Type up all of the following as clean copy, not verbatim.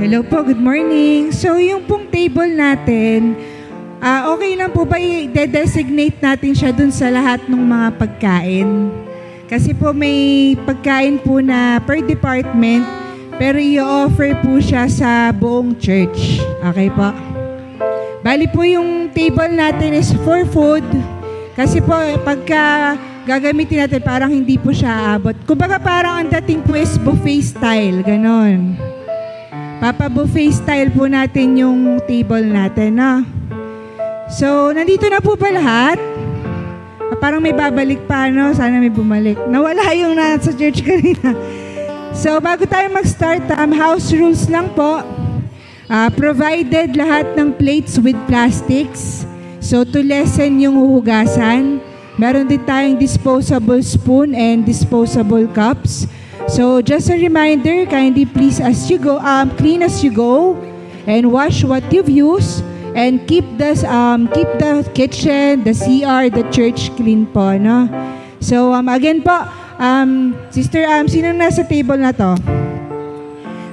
Hello po, good morning. So yung pong table natin, okay lang po ba i-designate natin siya dun sa lahat ng mga pagkain? Kasi po may pagkain po na per department, pero i-offer po siya sa buong church. Okay po? Bali po yung table natin is for food. Kasi po pagka gagamitin natin, parang hindi po siya aabot. Kumbaga parang ang dating po is buffet style, ganon. Papa-buffet style po natin yung table natin, no? So, nandito na po ba lahat? Parang may babalik pa, no? Sana may bumalik. Nawala yung nasa church kanina. So, bago tayo mag-start, house rules lang po. Provided lahat ng plates with plastics. So, to lessen yung huhugasan, meron din tayong disposable spoon and disposable cups. So, just a reminder, kindly please as you go, clean as you go and wash what you've used and keep the kitchen, the CR, the church clean po, no? So, again po, sister, sino nasa table na to?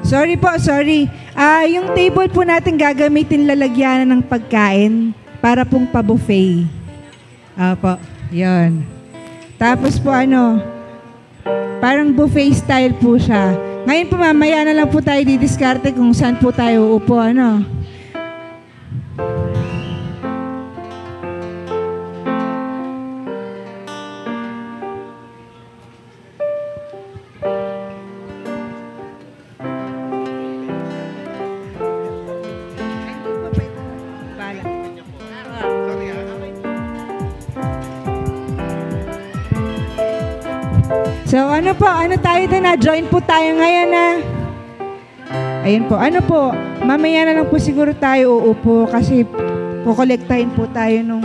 Sorry po, sorry. Yung table po natin gagamitin lalagyanan ng pagkain para pong pa-buffet. Po, yun. Tapos po parang buffet style po siya. Ngayon po mamaya na lang po tayo didiskarte kung saan po tayo uupo, So, ano tayo na? Join po tayo ngayon na. Ayun po. Mamaya na lang po siguro tayo uupo kasi kukolektahin po tayo nung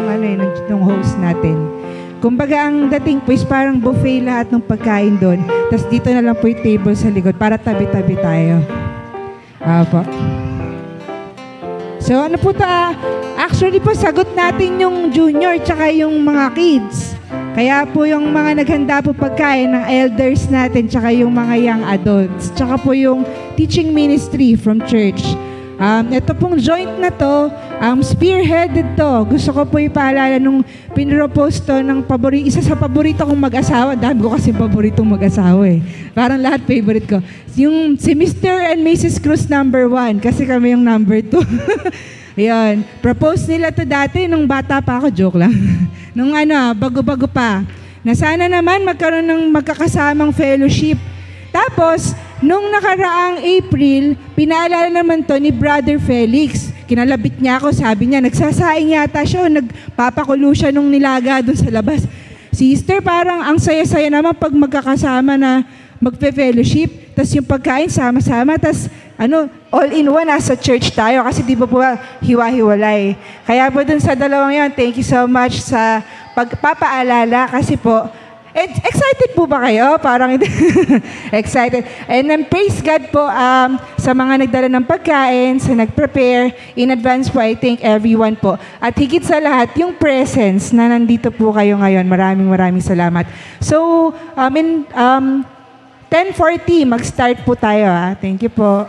host natin. Kumbaga, ang dating po is parang buffet lahat ng pagkain doon. Tapos dito na lang po yung table sa likod para tabi-tabi tayo. Po. So, ano po actually po, sagot natin yung junior tsaka yung mga kids. Kaya po yung mga naghanda po pagkain ng elders natin tsaka yung mga young adults. Tsaka po yung teaching ministry from church. Ito pong joint na to, spearheaded to. Gusto ko po ipaalala nung pinropose to ng isa sa paborito kong mag-asawa. Dami ko kasi paboritong mag-asawa eh. Parang lahat favorite ko. Yung si Mr. and Mrs. Cruz number 1 kasi kami yung number 2. Ayan. Propose nila to dati nung bata pa ako. Joke lang. Nung bago-bago pa. Na sana naman magkaroon ng magkakasamang fellowship. Tapos, nung nakaraang April, pinaalala naman to ni Brother Felix. Kinalabit niya ako, sabi niya, nagsasaing yata siya o nagpapakulo siya nung nilaga dun sa labas. Sister, parang ang saya-saya naman pag magkakasama na magpe-fellowship. Tapos yung pagkain, sama-sama. Tapos, all-in-one, nasa church tayo. Kasi di ba po, hiwa-hiwalay. Kaya po dun sa dalawang yan, thank you so much sa pagpapaalala. Kasi po, excited po ba kayo? Parang excited. And then praise God po sa mga nagdala ng pagkain, sa nag-prepare. In advance po, I thank everyone po. At higit sa lahat, yung presence na nandito po kayo ngayon. Maraming salamat. So, 10:40, mag-start po tayo. Thank you po.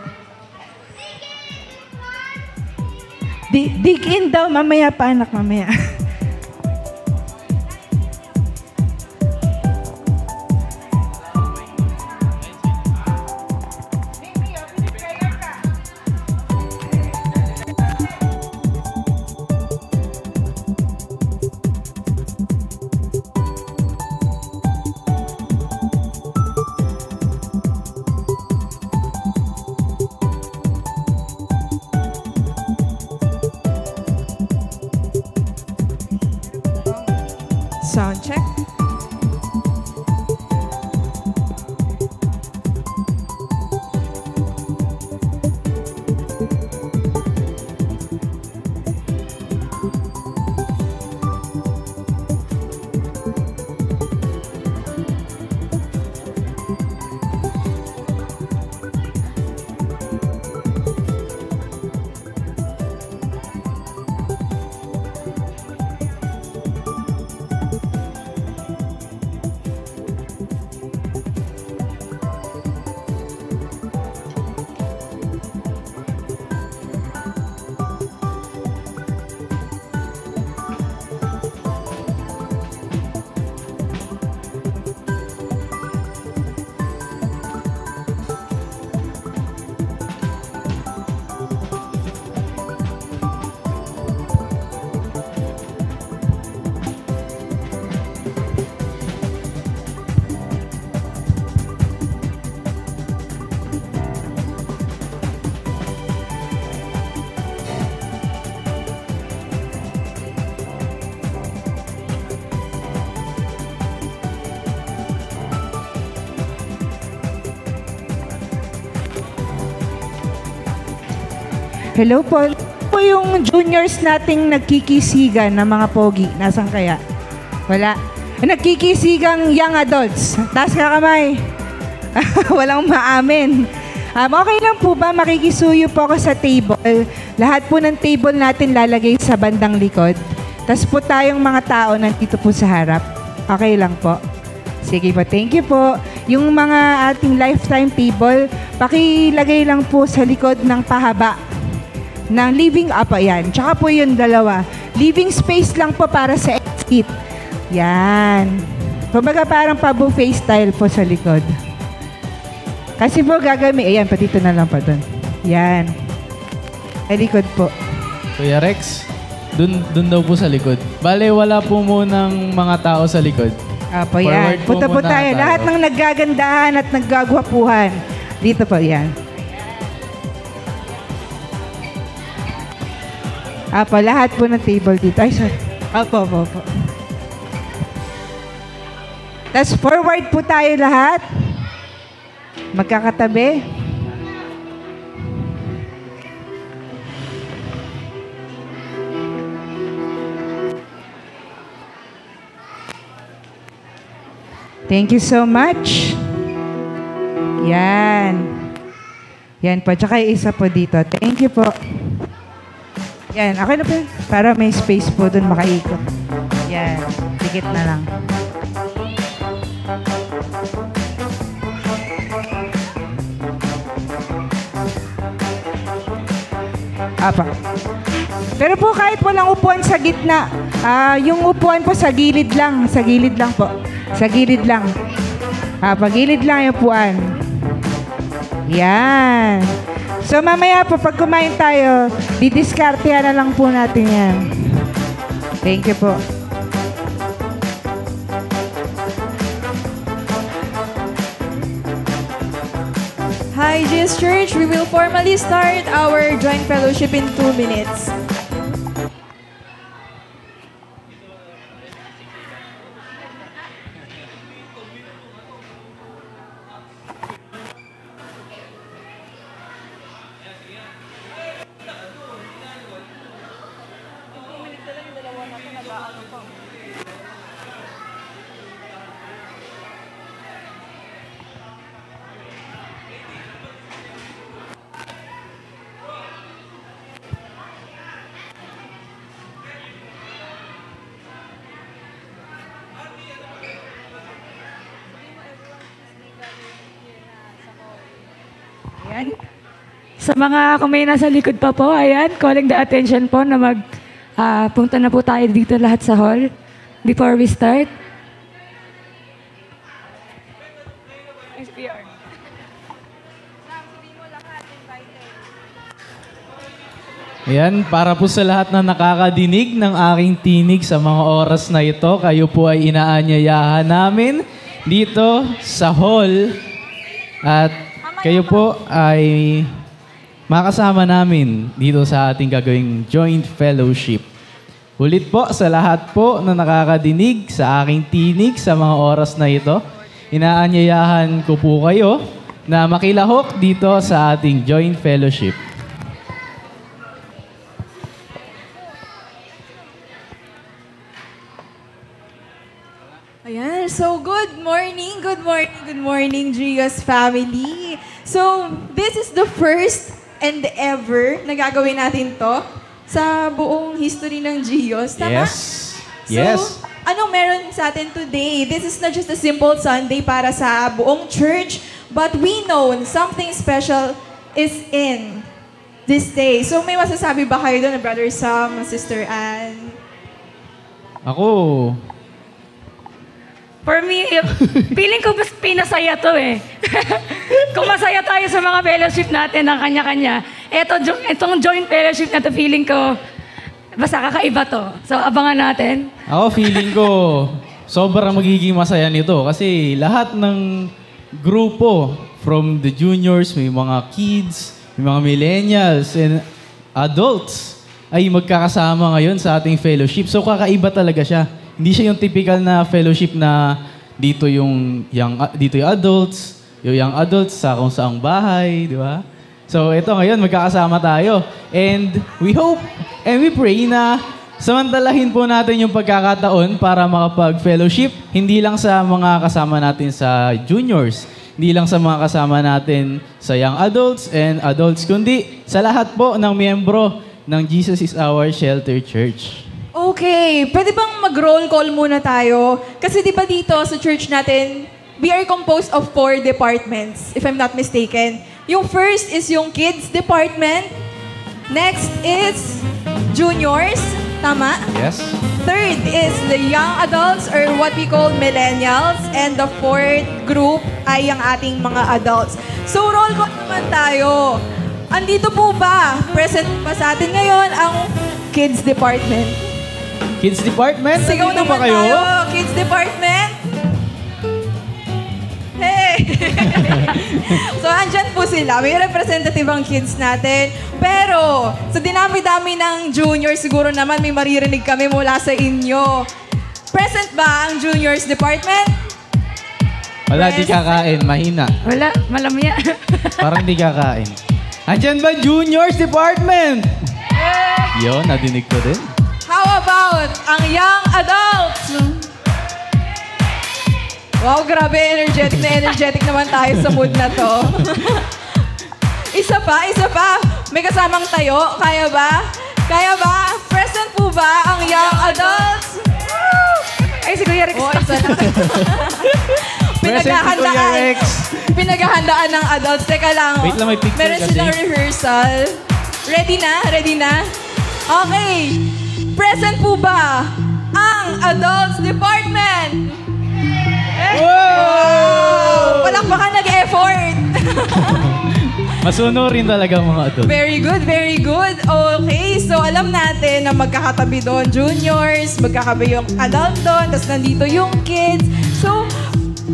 Dig in daw, mamaya pa anak, mamaya. Hello po. Po yung juniors nating nagkikisigan na mga pogi. Nasaan kaya? Wala. Nagkikisigang young adults. Taas ka kamay. Walang maamin. Okay lang po ba? Makikisuyo po ako sa table. Lahat po ng table natin lalagay sa bandang likod. Tapos po tayong mga tao nandito po sa harap. Okay lang po. Sige po, thank you po. Yung mga ating lifetime table, pakilagay lang po sa likod ng pahaba ng living up. Ayan. Tsaka po yung dalawa. Living space lang po para sa exit. Yan. Kumbaga parang pa-buffet style po sa likod. Kasi po gagamit. Ayan, patito na lang pa doon. Yan. Sa likod po. Kuya Rex, dun daw po sa likod. Bale, wala po munang mga tao sa likod. Apo, yan. Punta po tayo. Lahat ng naggagandahan at naggagwapuhan. Dito po, yan. Apo, lahat po ng table dito. Ay, sorry. Apo. Tapos forward po tayo lahat. Magkakatabi. Thank you so much. Yan. Yan po. Tsaka isa po dito. Thank you po. Yan. Okay na po. Para may space po dun makaikot. Yan. Dikit na lang. Apa. Pero po kahit walang upuan sa gitna, yung upuan po sa gilid lang. Sa gilid lang po. Sa gilid lang. Pagilid lang yung upuan. Yan. So mamaya po pag kumain tayo, didiskartehan na lang po natin yan. Thank you po. Hi, GS Church. We will formally start our joint fellowship in 2 minutes. Ayan. Sa mga kung may nasa likod pa po, ayan, calling the attention po na punta na po tayo dito lahat sa hall before we start. SPR. Ayan, para po sa lahat na nakakadinig ng aking tinig sa mga oras na ito, kayo po ay inaanyayahan namin dito sa hall at kayo po ay makasama namin dito sa ating gagawing joint fellowship. Ulit po sa lahat po na nakakadinig sa aking tinig sa mga oras na ito, inaanyayahan ko po kayo na makilahok dito sa ating joint fellowship. Ayan, so good morning, Gios family. So, this is the first and ever na gagawin natin to sa buong history ng Gios. Tama? Yes. So, Yes. anong meron sa atin today? This is not just a simple Sunday para sa buong church, but we know something special is in this day. So, may masasabi ba kayo doon, Brother Sam, Sister Ann? Ako, For me, feeling ko mas pinasaya to eh. Kung masaya tayo sa mga fellowship natin ng kanya-kanya, itong joint fellowship na to, feeling ko, basta kakaiba to. So, abangan natin. Ako feeling ko sobrang magiging masaya nito kasi lahat ng grupo from the juniors, may mga kids, may mga millennials and adults ay magkakasama ngayon sa ating fellowship. So kakaiba talaga siya. Hindi siya yung typical na fellowship na dito yung adults, yung young adults sa kung saang bahay, di ba? So ito ngayon, magkakasama tayo. And we hope and we pray na samantalahin po natin yung pagkakataon para makapag-fellowship, hindi lang sa mga kasama natin sa juniors, hindi lang sa mga kasama natin sa young adults and adults, kundi sa lahat po ng miyembro ng Jesus is Our Shelter Church. Okay, pwede bang mag-roll call muna tayo? Kasi di ba dito sa church natin, we are composed of 4 departments, if I'm not mistaken. Yung first is yung kids department. Next is juniors. Tama? Yes. Third is the young adults or what we call millennials. And the fourth group ay ang ating mga adults. So roll call naman tayo. Andito po ba? Present pa sa atin ngayon ang kids department. Kids department? Sigaw Nandito naman ba kayo? tayo. Kids department. Hey! So, andyan po sila. May representative ang kids natin. Pero, sa dinami-dami ng juniors, siguro naman may maririnig kami mula sa inyo. Present ba ang juniors department? Wala, di kakain. Mahina. Wala, malamya. Parang di kakain. Andyan ba juniors department? Yun, nadinig ko din. How about ang young adults? Wow, grabe, energetic naman tayo sa mood na to. Isa pa. May kasamang tayo. Kaya ba? Present po ba ang young adults? Ay, si Kuya Rex. Oh, isa na. Present si Kuya Rex. Pinaghahandaan ng adults. Teka lang. Wait lang, may picture Meron kasi. silang rehearsal. Ready na? Okay. Present po ba ang adults department? Wow! Palakpakan nag-effort. Masuno rin talaga mga adult. Very good. Okay, so alam natin na magkakatabi doon juniors, magkakabi yung adult doon, tapos nandito yung kids. So,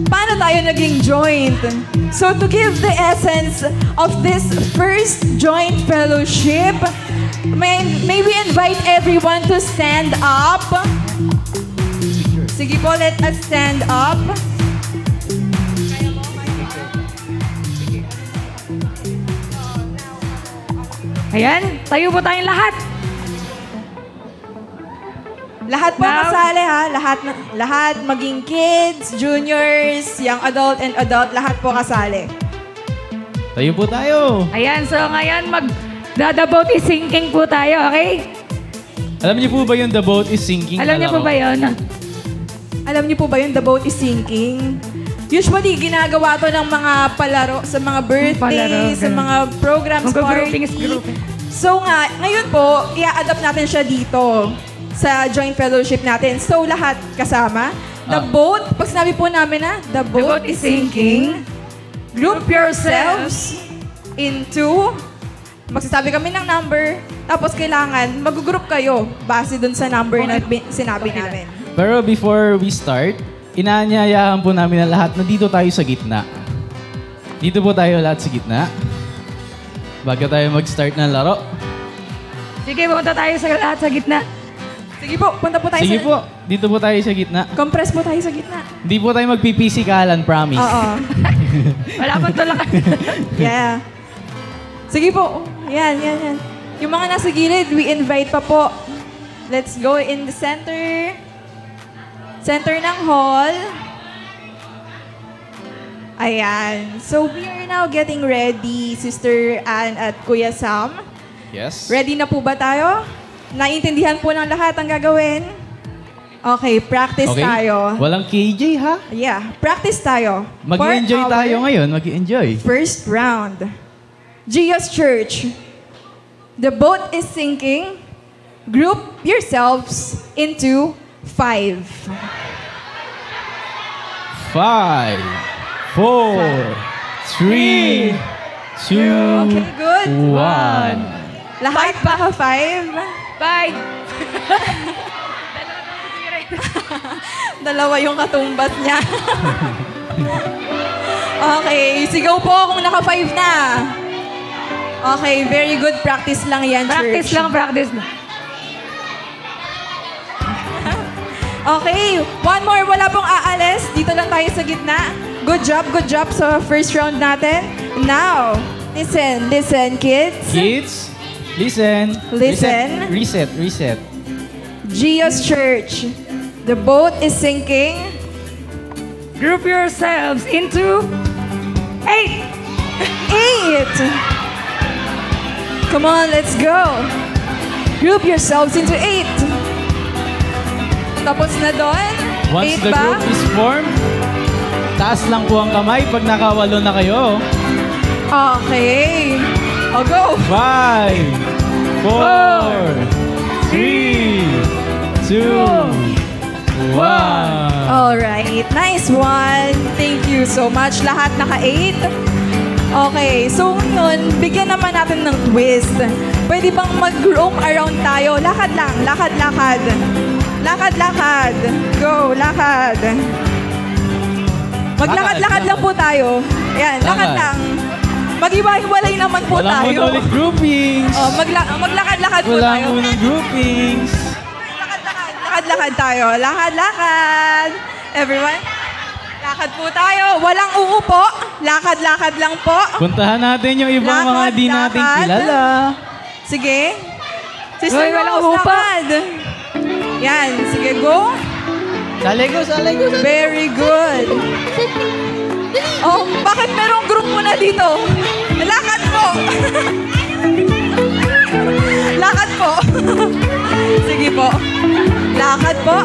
paano tayo naging joint? So, to give the essence of this first joint fellowship, may we invite everyone to stand up? Sige po, let us stand up. Ayan, tayo po tayong lahat. Lahat po Now- kasali ha. Lahat maging kids, juniors, young adult, and adult. Lahat po kasali. Tayo po tayo. Ayan, so ngayon the boat is sinking po tayo, okay? Alam niyo po ba yung the boat is sinking? Alam niyo po ba yun? Alam niyo po ba yung the boat is sinking? Usually, ginagawa to ng mga palaro sa mga birthday, Palaro, sa ganun. mga programs, Mag-grouping is party. grouping. So nga, ngayon po, i-adapt natin siya dito sa joint fellowship natin. So lahat kasama. The boat, pag sinabi po namin na, the boat is sinking. Group yourselves into, magsasabi kami ng number, tapos kailangan mag-group kayo base dun sa number na sinabi namin. Pero before we start, inaanyayahan po namin ang lahat na dito tayo sa gitna. Dito po tayo lahat sa gitna. Bago tayo mag-start ng laro. Sige, pumunta tayo sa lahat sa gitna. Sige po, punta po tayo Sige sa... po, dito po tayo sa gitna. Compress po tayo sa gitna. Hindi po tayo magpipisikalan, promise. Oo. Wala pang tulakan. Yeah. Sige po. Yan. Yung mga nasa gilid, we invite pa po. Let's go in the center. Center ng hall. Ayan. So, we are now getting ready, Sister Ann at Kuya Sam. Yes. Ready na po ba tayo? Naiintindihan po ng lahat ang gagawin? Okay, practice Okay. tayo. Walang KJ ha? Yeah, practice tayo. Mag-enjoy For our tayo ngayon, mag-enjoy. First round. Gia's Church. The boat is sinking. Group yourselves into 5. 5, 4, 3, 2, Okay, good. 1. Lahat ba ka 5? Bye! Dalawa yung katumbat niya. Okay, sigaw po kung naka 5 na. Okay, very good. Practice lang yan, Practice church. practice lang. Okay, one more. Wala pong aalis. Dito lang tayo sa gitna. Good job sa first round natin. Now, Listen, kids. Kids, listen. Listen. Reset. Gios Church. The boat is sinking. Group yourselves into 8. 8. Come on, let's go. Group yourselves into 8. Tapos na doon. Once 8 the ba? group is formed, taas lang po ang kamay pag nakawalo na kayo. Okay. I'll go. 5, 4, 3, 2, 1. Alright. Nice one. Thank you so much. Lahat naka-8. Okay. So, ngayon, bigyan naman natin ng twist. Pwede bang mag-roam around tayo? Lakad lang. Lakad. Go, lakad. Maglakad-lakad lang po tayo. Ayan, lakad lang. Mag-iwa-hiwalay naman po Walang tayo. ulit groupings. Oh, maglakad-lakad po Walang tayo. unang groupings. Lakad tayo. Lakad. Everyone, lakad po tayo. Walang uupo. Lakad lang po. Puntahan natin yung ibang mga di natin Lakad. kilala. Sige. Sister Hoy, walang Rose, uupo. lakad. Yan. Sige, go. Salego. Very good. Oh, bakit merong grupo na dito? Lakad po. Lakad po. Sige po. Lakad po.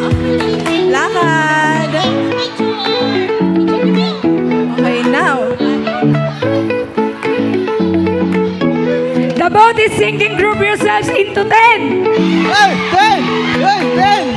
Lakad. Okay, now. The boat is sinking. Group yourselves into 10. Hey, 10.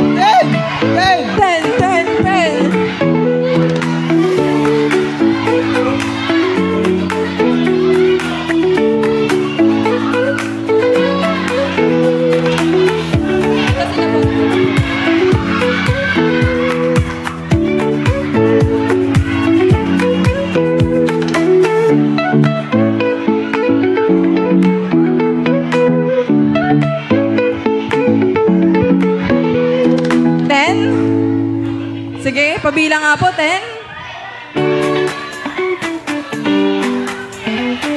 10. Sige, pabilang nga po, 10.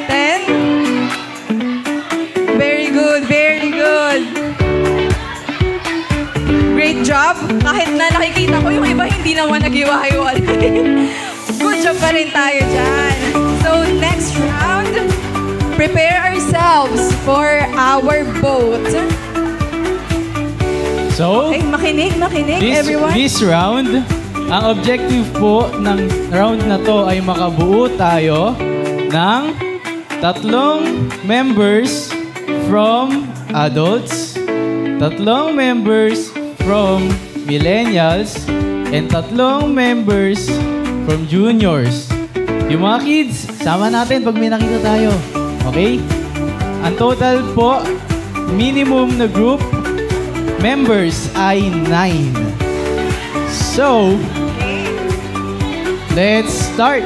10. Very good. Great job. Kahit na nakikita ko yung iba, hindi naman nag-iwahiwalay. Good job pa rin tayo dyan. So, next round, prepare ourselves for our boat. So, Okay, makinig, everyone. this round, ang objective po ng round na to ay makabuo tayo ng 3 members from adults, 3 members from millennials, and 3 members from juniors. Yung mga kids, sama natin pag may nakita tayo. Okay? Ang total po, minimum na group members ay 9. So, let's start.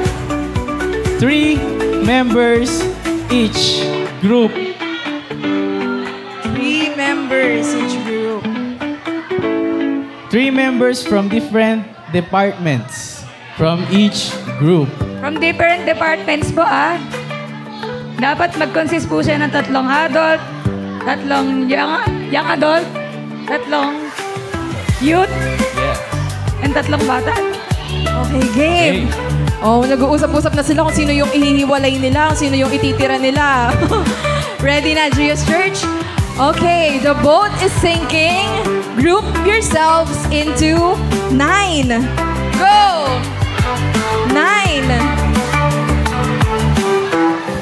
3 members each group. 3 members each group. 3 members from different departments from each group. From different departments po, Dapat mag-consist po siya ng 3 adult, 3 young adult, 3 youth, Yes. and 3 bata. Okay, game. Oh, nag-uusap-usap na sila kung sino yung ihihiwalay nila, kung sino yung ititira nila. Ready na, Gios Church? Okay, the boat is sinking. Group yourselves into 9. Go! 9.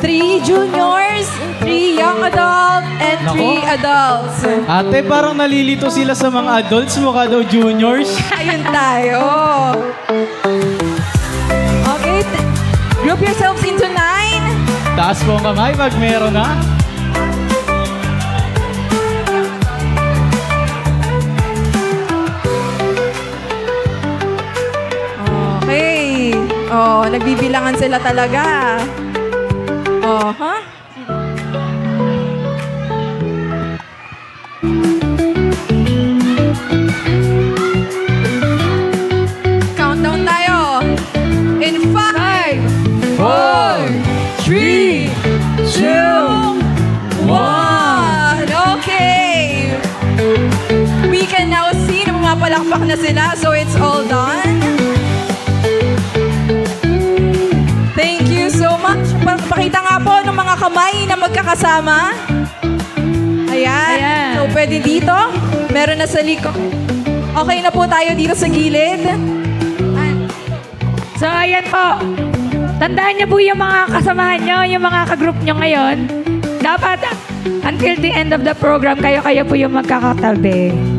3 juniors, 3 young adult, and 3 adults. Ate, parang nalilito sila sa mga adults, mukha daw juniors. Ayun tayo. Okay, group yourselves into 9. Taas po ang kamay pag meron na. Okay. Oh, nagbibilangan sila talaga. Oh, ha? Countdown tayo. In 5, 4, 3, 2, Pumapalakpak na sila, so it's all done. Thank you so much. Pakita nga po ng mga kamay na magkakasama. Ayan. So, pwede dito. Meron na sa likod. Okay na po tayo dito sa gilid. So, ayan po. Tandaan niyo po yung mga kasamahan niyo, yung mga ka-group niyo ngayon. Dapat, until the end of the program, kayo-kayo po yung magkakatabi.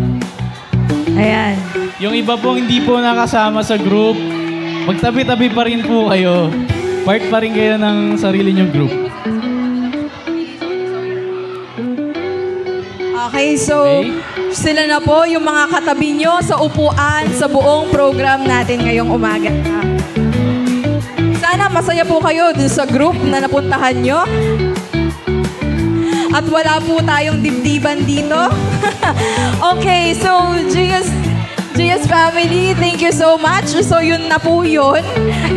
Ayan. Yung iba pong hindi po nakasama sa group, magtabi-tabi pa rin po kayo. Part pa rin kayo ng sarili niyong group. Okay, so sila na po yung mga katabi nyo sa upuan sa buong program natin ngayong umaga. Sana masaya po kayo dun sa group na napuntahan nyo. At wala po tayong dibdiban dito. Okay, so Gia's family, thank you so much. So yun na po yun.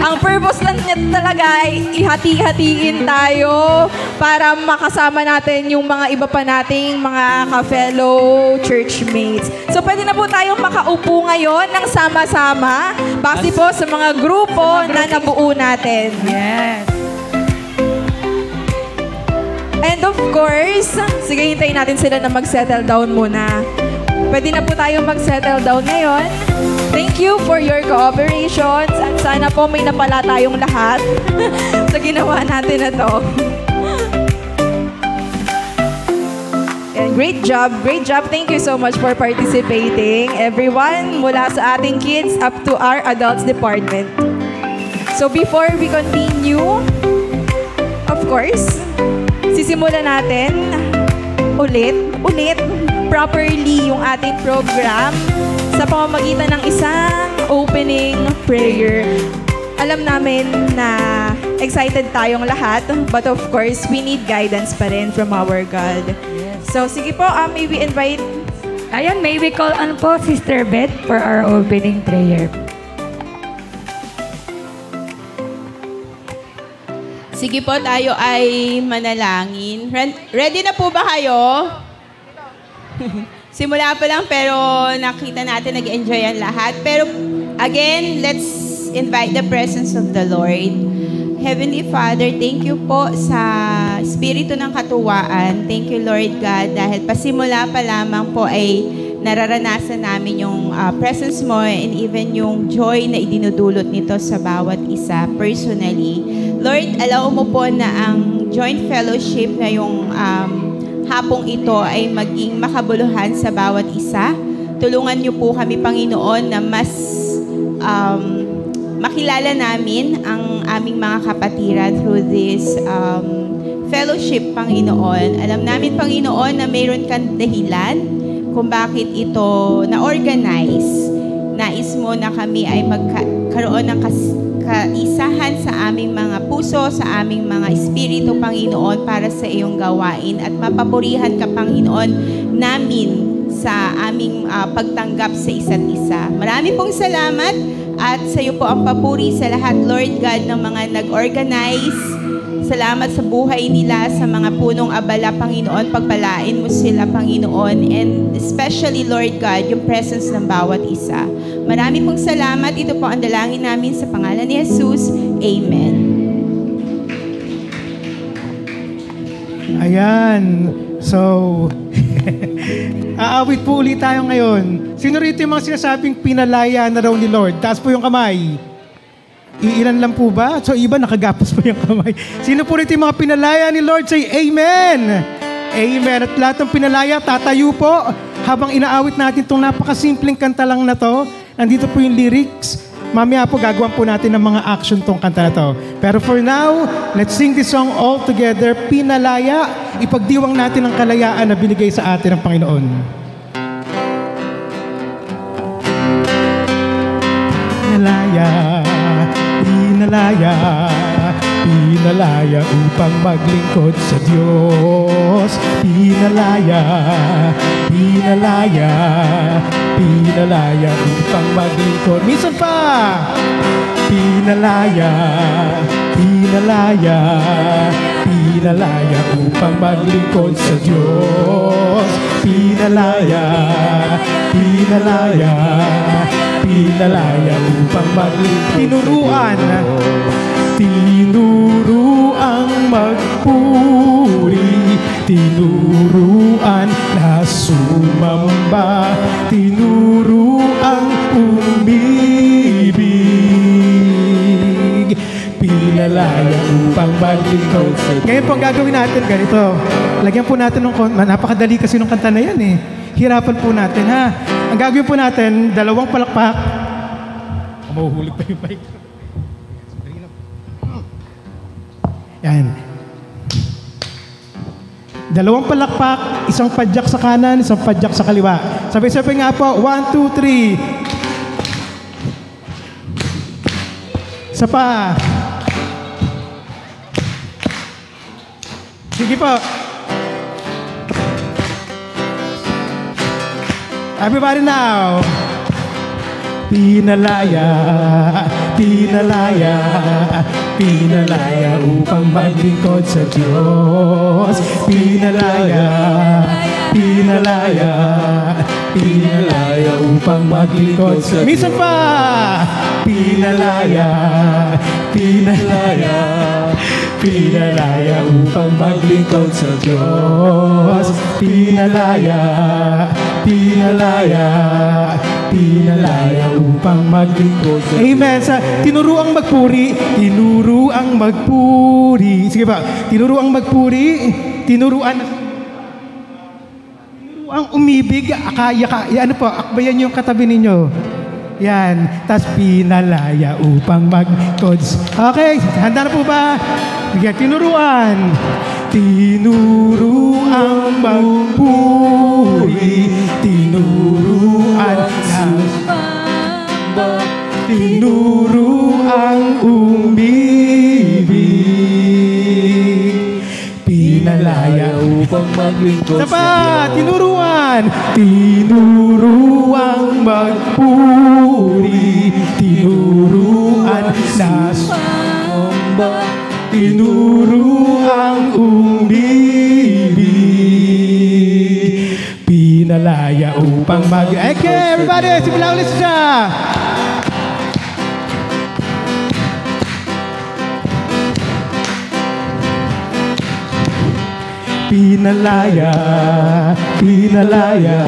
Ang purpose lang niya talaga ay ihati-hatiin tayo para makasama natin yung mga iba pa nating mga ka-fellow churchmates. So pwede na po tayong makaupo ngayon ng sama-sama base po sa mga grupo na nabuo natin. Yes. And of course, sige, hintayin natin sila na mag-settle down muna. Pwede na po tayong mag-settle down ngayon. Thank you for your cooperations at sana po may napala tayong lahat sa ginawa natin na to. And great job, great job. Thank you so much for participating. Everyone, mula sa ating kids up to our adults department. So before we continue, of course, sisimulan natin ulit properly yung ating program sa pamamagitan ng isang opening prayer. Alam namin na excited tayong lahat, but of course, we need guidance pa rin from our God. So, sige po, may we invite... Ayan, may we call on po Sister Beth for our opening prayer. Sige po, tayo ay manalangin. Ready na po ba kayo? Simula pa lang pero nakita natin nag-enjoy ang lahat. Pero again, let's invite the presence of the Lord. Heavenly Father, thank you po sa Espiritu ng Katuwaan. Thank you, Lord God, dahil pasimula pa lamang po ay nararanasan namin yung presence mo and even yung joy na idinudulot nito sa bawat isa personally. Lord, allow mo po na ang joint fellowship na yung hapong ito ay maging makabuluhan sa bawat isa. Tulungan niyo po kami, Panginoon, na mas makilala namin ang aming mga kapatiran through this fellowship, Panginoon. Alam namin, Panginoon, na mayroon kang dahilan kung bakit ito na-organize. Nais mo na kami ay magkaroon ng kaisahan sa aming mga puso, sa aming mga espiritu, Panginoon, para sa iyong gawain at mapapurihan ka, Panginoon, namin sa aming pagtanggap sa isa't isa. Marami pong salamat at sa iyo po ang papuri sa lahat, Lord God, ng mga nag-organize. Salamat sa buhay nila, sa mga punong abala, Panginoon. Pagpalain mo sila, Panginoon. And especially, Lord God, yung presence ng bawat isa. Marami pong salamat. Ito po ang dalangin namin sa pangalan ni Jesus. Amen. Ayan. So, aawit po ulit tayo ngayon. Sino rito yung mga sinasabing pinalaya na raw ni Lord? Taas po yung kamay. Iilan lang po ba? So, iba nakagapos po yung kamay. Sino po rito yung mga pinalaya ni Lord? Say Amen! Amen. At lahat ng pinalaya, tatayo po habang inaawit natin itong napakasimpleng kanta lang na to. Nandito po yung lyrics. Mamaya po gagawan po natin ng mga action tong kanta na to. Pero for now, let's sing this song all together. Pinalaya. Ipagdiwang natin ang kalayaan na binigay sa atin ng Panginoon. Pinalaya. Pinalaya, pinalaya upang maglingkod sa Diyos. Pinalaya, pinalaya, pinalaya upang maglingkod. Minsan pa! Pinalaya, pinalaya, pinalaya upang maglingkod sa Diyos. Pinalaya, pinalaya, pinalaya upang maglingkod. Tinuruang magpuri, tinuruan na sumamba, tinuruang umibig, pinalaya upang maglingkod. Ngayon po ang gagawin natin ganito. Lagyan po natin ng napakadali kasi ng kanta na yan eh. Hirapan po natin ha. Ang gagawin po natin, 2 palakpak. Mahuhulog pa yung mic. Yan. 2 palakpak, 1 padyak sa kanan, 1 padyak sa kaliwa. Sabay-sabay nga po, 1, 2, 3. Isa pa. Sige po. Everybody now. Pinalaya, pinalaya, pinalaya upang maglingkod sa Diyos. Pinalaya, pinalaya, pinalaya upang maglingkod sa Diyos. Minsan pa! Pinalaya, pinalaya, pinalaya upang maglingkod sa Diyos. Pinalaya, pinalaya, pinalaya upang maglingkod sa Diyos. Amen. Sa tinuruang magpuri, tinuruang magpuri. Sige ba? Tinuruang magpuri, tinuruang umibig, ano po, akbayan niyo yung katabi ninyo. Yan. Tapos pinalaya upang mag-codes. Okay, handa na po ba? Sige, tinuruan. Tinuruang magpuri, tinuruan na tinuruang umibig, pinalaya upang maglingkod sa Diyos. Tinuruan, tinuruang magpuri, tinuruan na samba, tinuruang umibig, pinalaya upang okay, everybody, simula ulit siya. Pinalaya, pinalaya,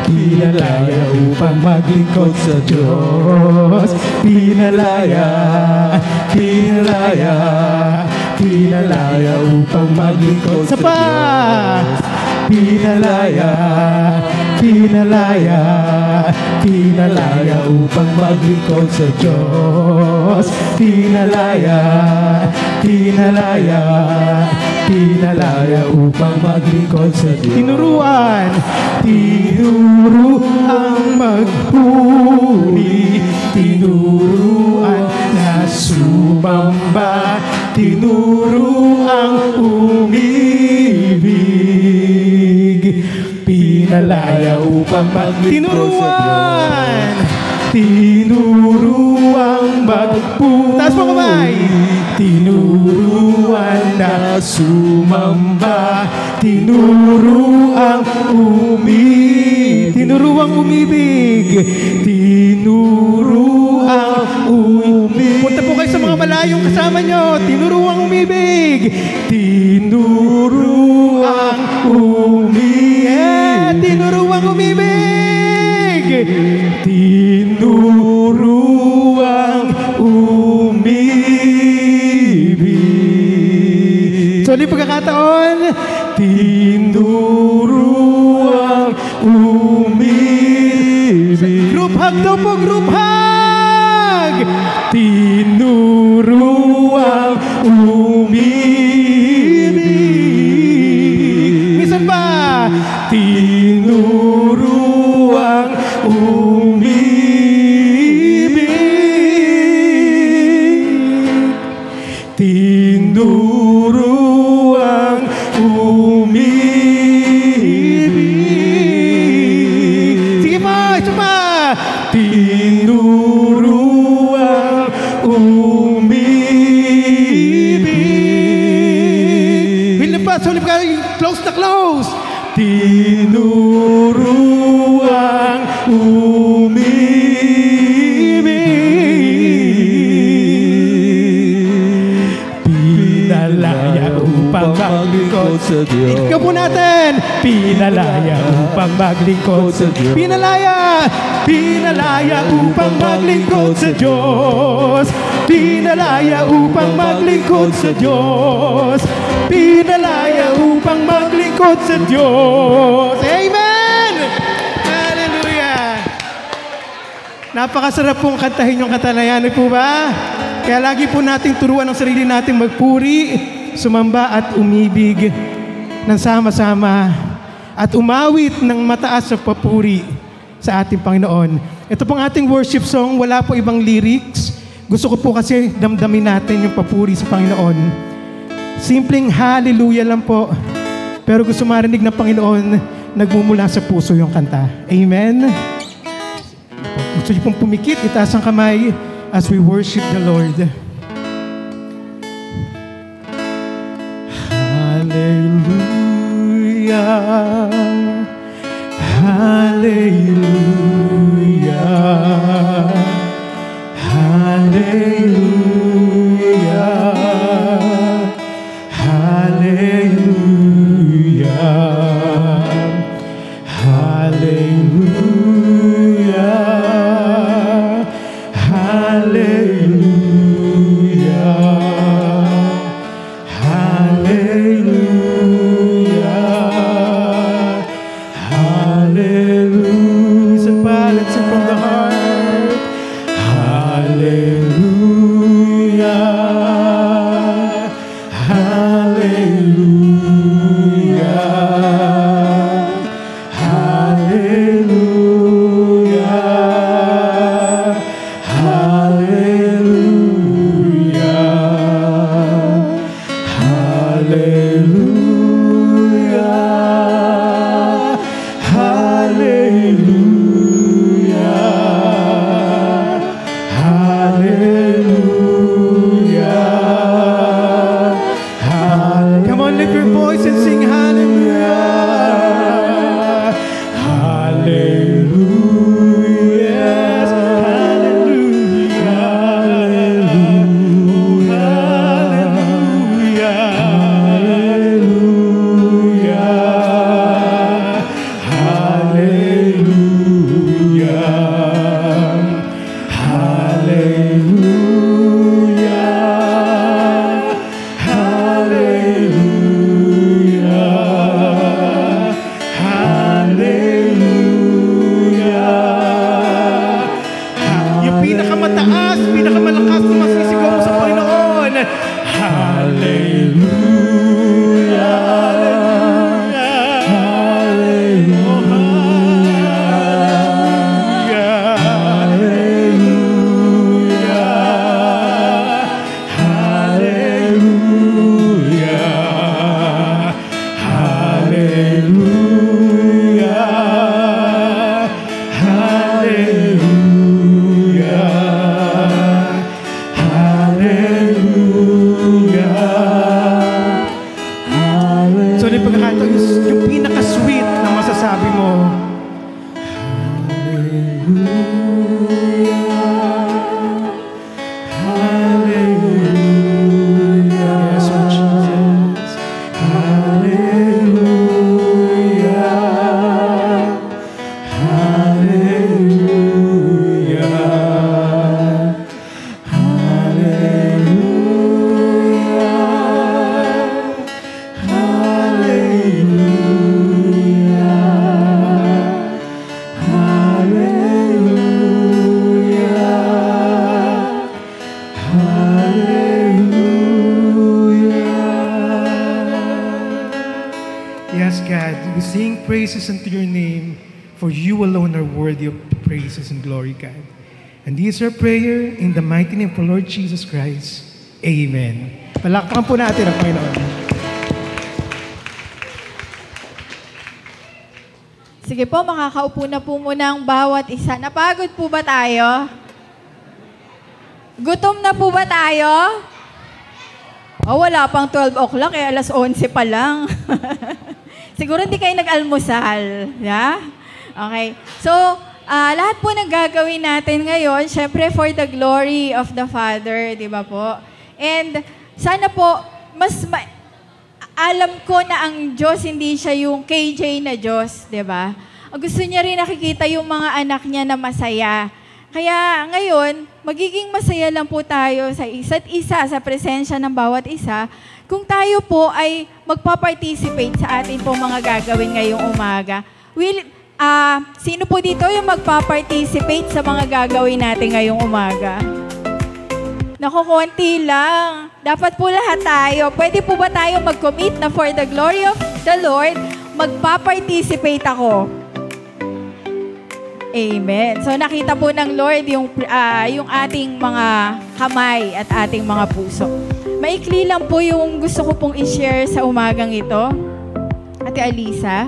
pinalaya upang maglingkod sa Diyos. Pinalaya, pinalaya, pinalaya upang maglingkod sa Diyos. Pinalaya, pinalaya, pinalaya upang maglingkod sa Diyos. Pinalaya, pinalaya, pinalaya upang maglingkod sa Diyos. Tinuruan, tinuruang magpuri, tinuruan na sumamba, tinuruang umibig, pinalaya upang maglingkod sa Diyos. Tinuruang magpuri, taas mo kamay, tinuruan na sumamba, tinuruang umibig, tinuruang umibig, tinuruang umibig. Punta po kayo sa mga malayong kasama nyo. Tinuruang umibig, tinuruang umibig, tinuruang umibig, tinuruang umibig. So, di pagkakataon, tinuruang umibig. Group hug daw po, group hug! Tinuruang umibig. Minsan pa, tinuruang umibig, tinuruang umibig. Sige pa, isa pa. Tinuruang umibig, Sulit ka, close na close. Tinuruang umibig, pinalaya upang maglingkod sa Diyos. Ikaw po natin. Pinalaya upang maglingkod sa Diyos. Pinalaya upang maglingkod sa Diyos. Pinalaya upang maglingkod sa Diyos. Pinalaya upang maglingkod sa Diyos. Amen! Hallelujah! Napakasarap pong kantahin yung kanta na yan, po ba? Kaya lagi po nating turuan ang sarili nating magpuri, sumamba at umibig ng sama-sama at umawit ng mataas sa papuri sa ating Panginoon. Ito pong ating worship song, wala po ibang lyrics. Gusto ko po kasi damdamin natin yung papuri sa Panginoon. Simpleng hallelujah lang po. Pero gusto marinig ng Panginoon, nagmumula sa puso yung kanta. Amen? Gusto niyo pong pumikit, itaas ang kamay as we worship the Lord. Hallelujah. Hallelujah. Hallelujah. Hallelujah. Hallelujah. Hallelujah. Hallelujah. Hallelujah. Isa pa, let's sing from the heart. Hallelujah. Praises unto your name, for you alone are worthy of praises and glory, God. And this is our prayer in the mighty name of our Lord Jesus Christ. Amen. Palakpakan po natin ang Panginoon. Sige po, makakaupo na po muna ang bawat isa. Napagod po ba tayo? Gutom na po ba tayo? Oh, wala pang 12 o'clock, alas 11 pa lang. Siguro hindi kayo nag-almusal. Yeah? Okay. So, lahat po ng gagawin natin ngayon, syempre for the glory of the Father, di ba po? And sana po, alam ko na ang Diyos, hindi siya yung KJ na Diyos, di ba? Gusto niya rin nakikita yung mga anak niya na masaya. Kaya ngayon, magiging masaya lang po tayo sa isa't isa, sa presensya ng bawat isa, kung tayo po ay magpa-participate sa atin po mga gagawin ngayong umaga. Sino po dito yung magpa-participate sa mga gagawin natin ngayong umaga? Naku, konti lang. Dapat po lahat tayo. Pwede po ba tayo mag-commit na for the glory of the Lord, magpa-participate ako? Amen. So nakita po ng Lord yung ating mga kamay at ating mga puso. Maikli lang po yung gusto ko pong i-share sa umagang ito. Ate Alisa.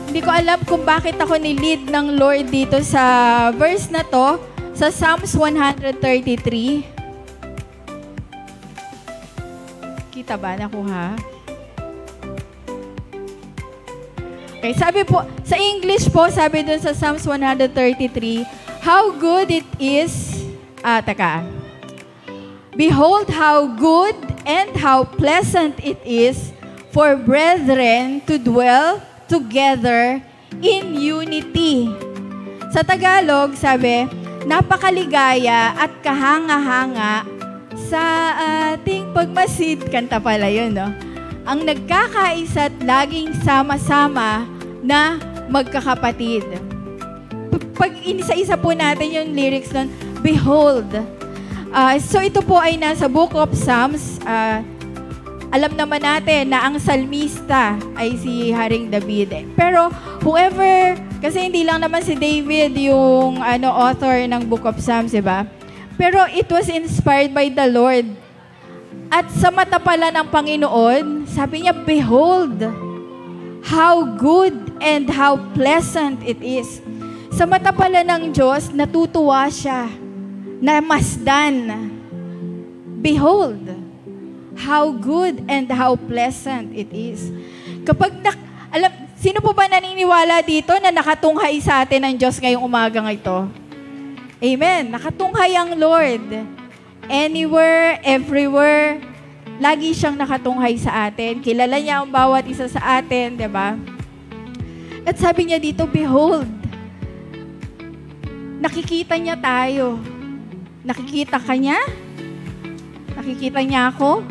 Hindi ko alam kung bakit ako ni-lead ng Lord dito sa verse na to, sa Psalms 133. Kita ba? Nakuha? Okay, sabi po, sa English po, sabi dun sa Psalms 133, how good it is, behold how good and how pleasant it is for brethren to dwell together in unity. Sa Tagalog, sabi, napakaligaya at kahanga-hanga sa ating pagmasid. Kanta pala yun, no? Ang nagkakaisa at laging sama-sama na magkakapatid. Pag inisa-isa po natin yung lyrics nun, behold. So ito po ay nasa Book of Psalms. Alam naman natin na ang salmista ay si Haring David. Pero whoever, kasi hindi lang naman si David yung author ng Book of Psalms, diba? Pero it was inspired by the Lord. At sa mata pala ng Panginoon, sabi niya, behold, how good and how pleasant it is. Sa mata pala ng Diyos, natutuwa siya, namasdan. Behold, how good and how pleasant it is. Kapag, sino po ba naniniwala dito na nakatunghay sa atin ng Diyos ngayong umagang ito? Amen. Nakatunghay ang Lord. Anywhere, everywhere, lagi siyang nakatunghay sa atin. Kilala niya ang bawat isa sa atin, di ba? At sabi niya dito, behold, nakikita niya tayo. Nakikita ka niya? Nakikita niya ako?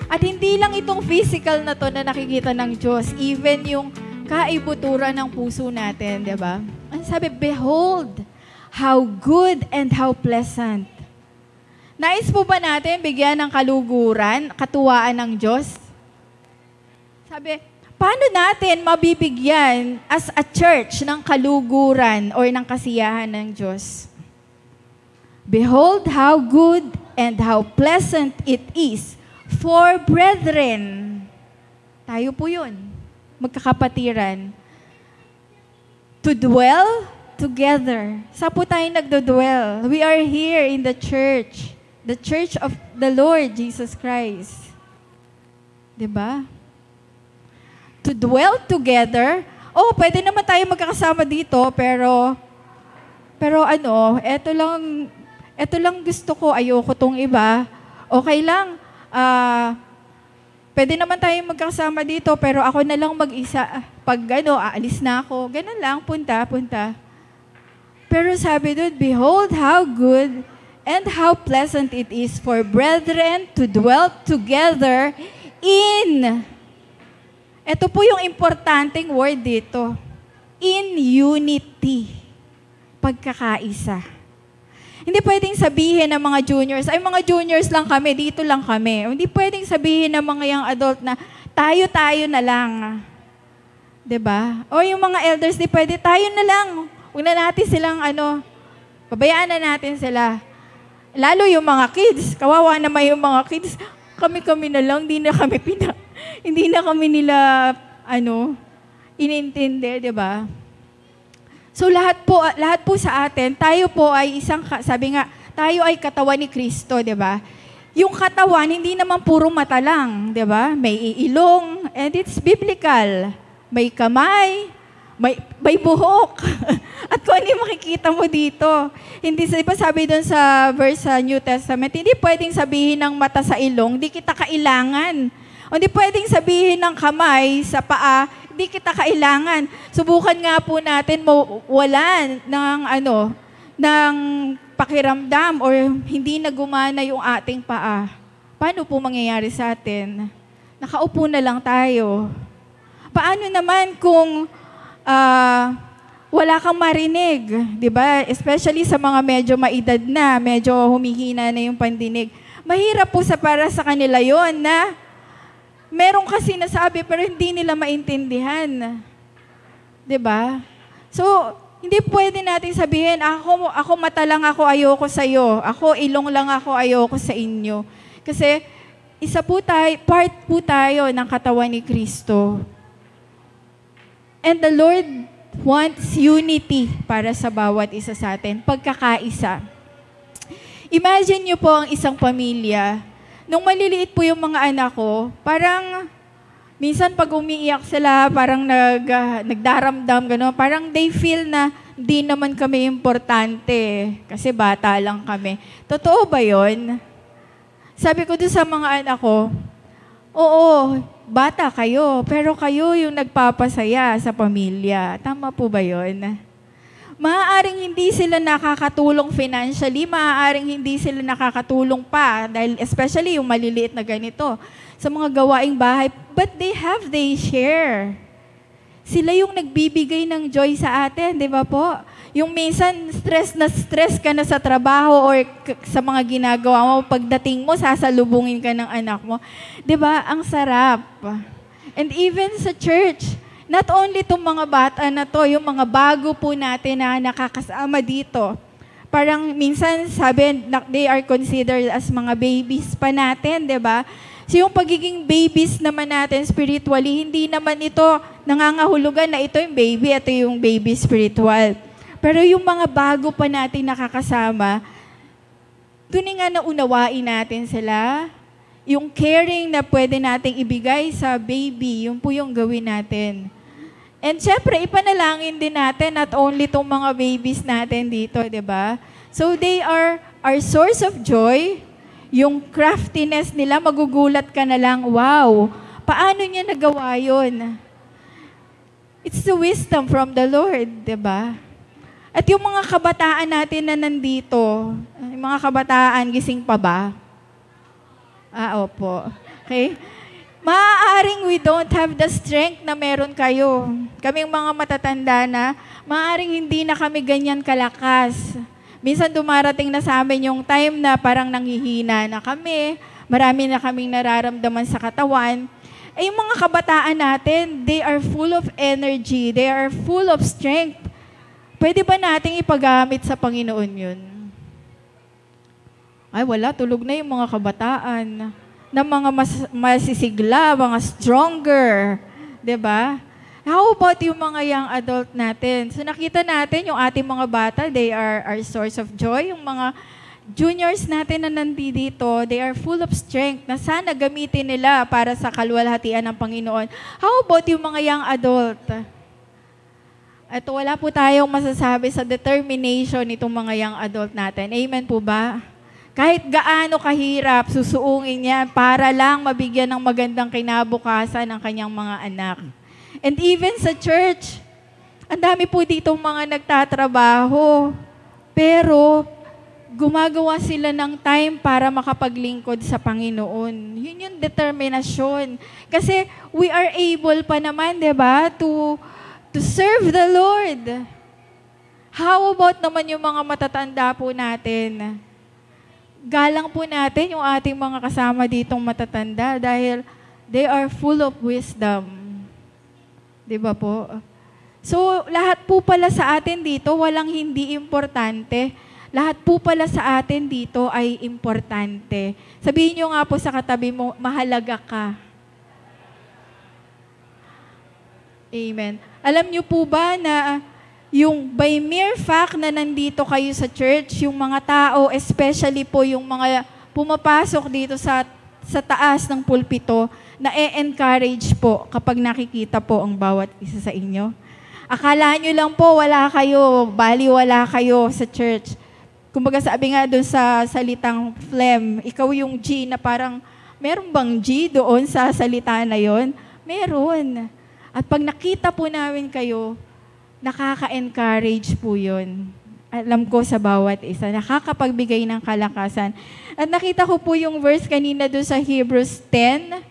At hindi lang itong physical na to na nakikita ng Diyos, even yung kaibuturan ng puso natin, di ba? Ang sabi, behold, how good and how pleasant. Nais po ba natin bigyan ng kaluguran, katuwaan ng Diyos? Sabi, paano natin mabibigyan as a church ng kaluguran or ng kasiyahan ng Diyos? Behold how good and how pleasant it is for brethren. Tayo po yun, magkakapatiran. To dwell together. Saan po tayo nagdo-dwell? We are here in the church of the Lord Jesus Christ. Diba? To dwell together. Oh, pwede naman tayo magkakasama dito, pero eto lang gusto ko, ayoko tong iba. Okay lang. Pwede naman tayo magkakasama dito, pero ako na lang mag-isa. Pag aalis na ako. Ganun lang, punta. Pero sabi doon, behold how good and how pleasant it is for brethren to dwell together in, ito po yung importanteng word dito, in unity, pagkakaisa. Hindi pwedeng sabihin ng mga juniors, ay mga juniors lang kami, dito lang kami. Hindi pwedeng sabihin ng mga young adult na tayo na lang. Diba? O yung mga elders, di pwede, tayo na lang. Huwag na natin silang pabayaan na natin sila. Lalo yung mga kids, kawawa naman yung mga kids, kami na lang, hindi na kami nila, inintindi, di ba? So lahat po sa atin, tayo po ay sabi nga, tayo ay katawan ni Kristo, di ba? Yung katawan, hindi naman puro mata lang, di ba? May ilong, and it's biblical. May kamay, may buhok. At kung ano yung makikita mo dito. Hindi, di ba sabi doon sa verse sa New Testament, hindi pwedeng sabihin ng mata sa ilong, di kita kailangan. O hindi pwedeng sabihin ng kamay sa paa, di kita kailangan. Subukan nga po natin mawalan ng pakiramdam or hindi na gumana yung ating paa. Paano po mangyayari sa atin? Nakaupo na lang tayo. Paano naman kung wala kang marinig, di ba? Especially sa mga medyo maedad na, medyo humihina na yung pandinig. Mahirap po para sa kanila yon na meron kasi nasabi pero hindi nila maintindihan. Di ba? So, hindi pwede natin sabihin, ako mata lang ako, ayoko sa'yo. Ako ilong lang ako, ayoko sa inyo. Kasi part po tayo ng katawan ni Kristo. And the Lord wants unity para sa bawat isa sa atin, pagkakaisa. Imagine niyo po ang isang pamilya. Nung maliliit po yung mga anak ko, parang minsan pag umiiyak sila, parang nagdaramdam, gano'n. Parang they feel na di naman kami importante kasi bata lang kami. Totoo ba yun? Sabi ko doon sa mga anak ko, oo, bata kayo, pero kayo yung nagpapasaya sa pamilya. Tama po ba yun? Maaaring hindi sila nakakatulong financially, maaaring hindi sila nakakatulong pa, dahil especially yung maliliit na ganito, sa mga gawaing bahay, but they share. Sila yung nagbibigay ng joy sa atin, di ba po? Yung minsan, stress ka na sa trabaho or sa mga ginagawa mo, pagdating mo, sasalubungin ka ng anak mo. Di ba? Ang sarap. And even sa church, not only itong mga bata na to, yung mga bago po natin na nakakasama dito. Parang minsan sabi, they are considered as mga babies pa natin, di ba? So yung pagiging babies naman natin spiritually, hindi naman ito nangangahulugan na ito yung baby, ito yung baby spiritual. Pero yung mga bago pa natin nakakasama, doon nga naunawain natin sila. Yung caring na pwede nating ibigay sa baby, yun po yung gawin natin. And syempre, ipanalangin din natin not only itong mga babies natin dito, di ba? So they are our source of joy. Yung craftiness nila, magugulat ka na lang, wow, paano niya nagawa yun? It's the wisdom from the Lord, di ba? At yung mga kabataan natin na nandito, yung mga kabataan, gising pa ba? Opo. Okay? Maaaring we don't have the strength na meron kayo. Kaming mga matatanda na, maaaring hindi na kami ganyan kalakas. Minsan dumarating na sa amin yung time na parang nanghihina na kami, marami na kaming nararamdaman sa katawan. Ay yung mga kabataan natin, they are full of energy, they are full of strength. Pwede ba nating ipagamit sa Panginoon yun? Ay wala, tulog na yung mga kabataan. Na mga masisigla, mga stronger. Diba? How about yung mga young adult natin? So nakita natin yung ating mga bata, they are our source of joy. Yung mga juniors natin na nandito, they are full of strength na sana gamitin nila para sa kalwalhatian ng Panginoon. How about yung mga young adult? At wala po tayong masasabi sa determination nitong mga young adult natin. Amen po ba? Kahit gaano kahirap, susuungin niya para lang mabigyan ng magandang kinabukasan ng kanyang mga anak. And even sa church, ang dami po ditong mga nagtatrabaho, pero gumagawa sila ng time para makapaglingkod sa Panginoon. Yun yung determinasyon. Kasi we are able pa naman, di ba, to serve the Lord. How about naman yung mga matatanda po natin? Galang po natin yung ating mga kasama ditong matatanda dahil they are full of wisdom. Di ba po? So, lahat po pala sa atin dito, walang hindi importante. Lahat po pala sa atin dito ay importante. Sabihin nyo nga po sa katabi mo, mahalaga ka. Amen. Alam nyo po ba na yung by mere fact na nandito kayo sa church, yung mga tao, especially po yung mga pumapasok dito sa taas ng pulpito, na-encourage po kapag nakikita po ang bawat isa sa inyo. Akala nyo lang po, wala kayo, baliwala kayo sa church. Kumbaga sabi nga doon sa salitang phlegm, ikaw yung G na parang, meron bang G doon sa salita na yon? Meron. At pag nakita po namin kayo, nakaka-encourage po yun. Alam ko sa bawat isa, nakakapagbigay ng kalakasan. At nakita ko po yung verse kanina doon sa Hebrews 10,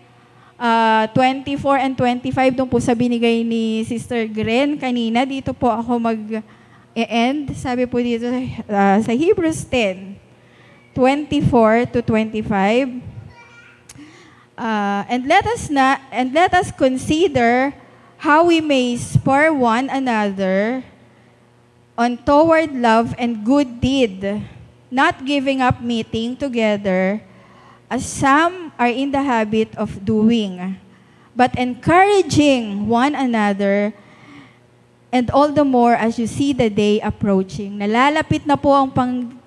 24 and 25, doon po sa binigay ni Sister Gren kanina. Dito po ako mag-end. Sabi po dito sa Hebrews 10, 24 to 25. And let us consider how we may spur one another on toward love and good deed, not giving up meeting together, as some are in the habit of doing, but encouraging one another, and all the more as you see the day approaching. Nalalapit na po ang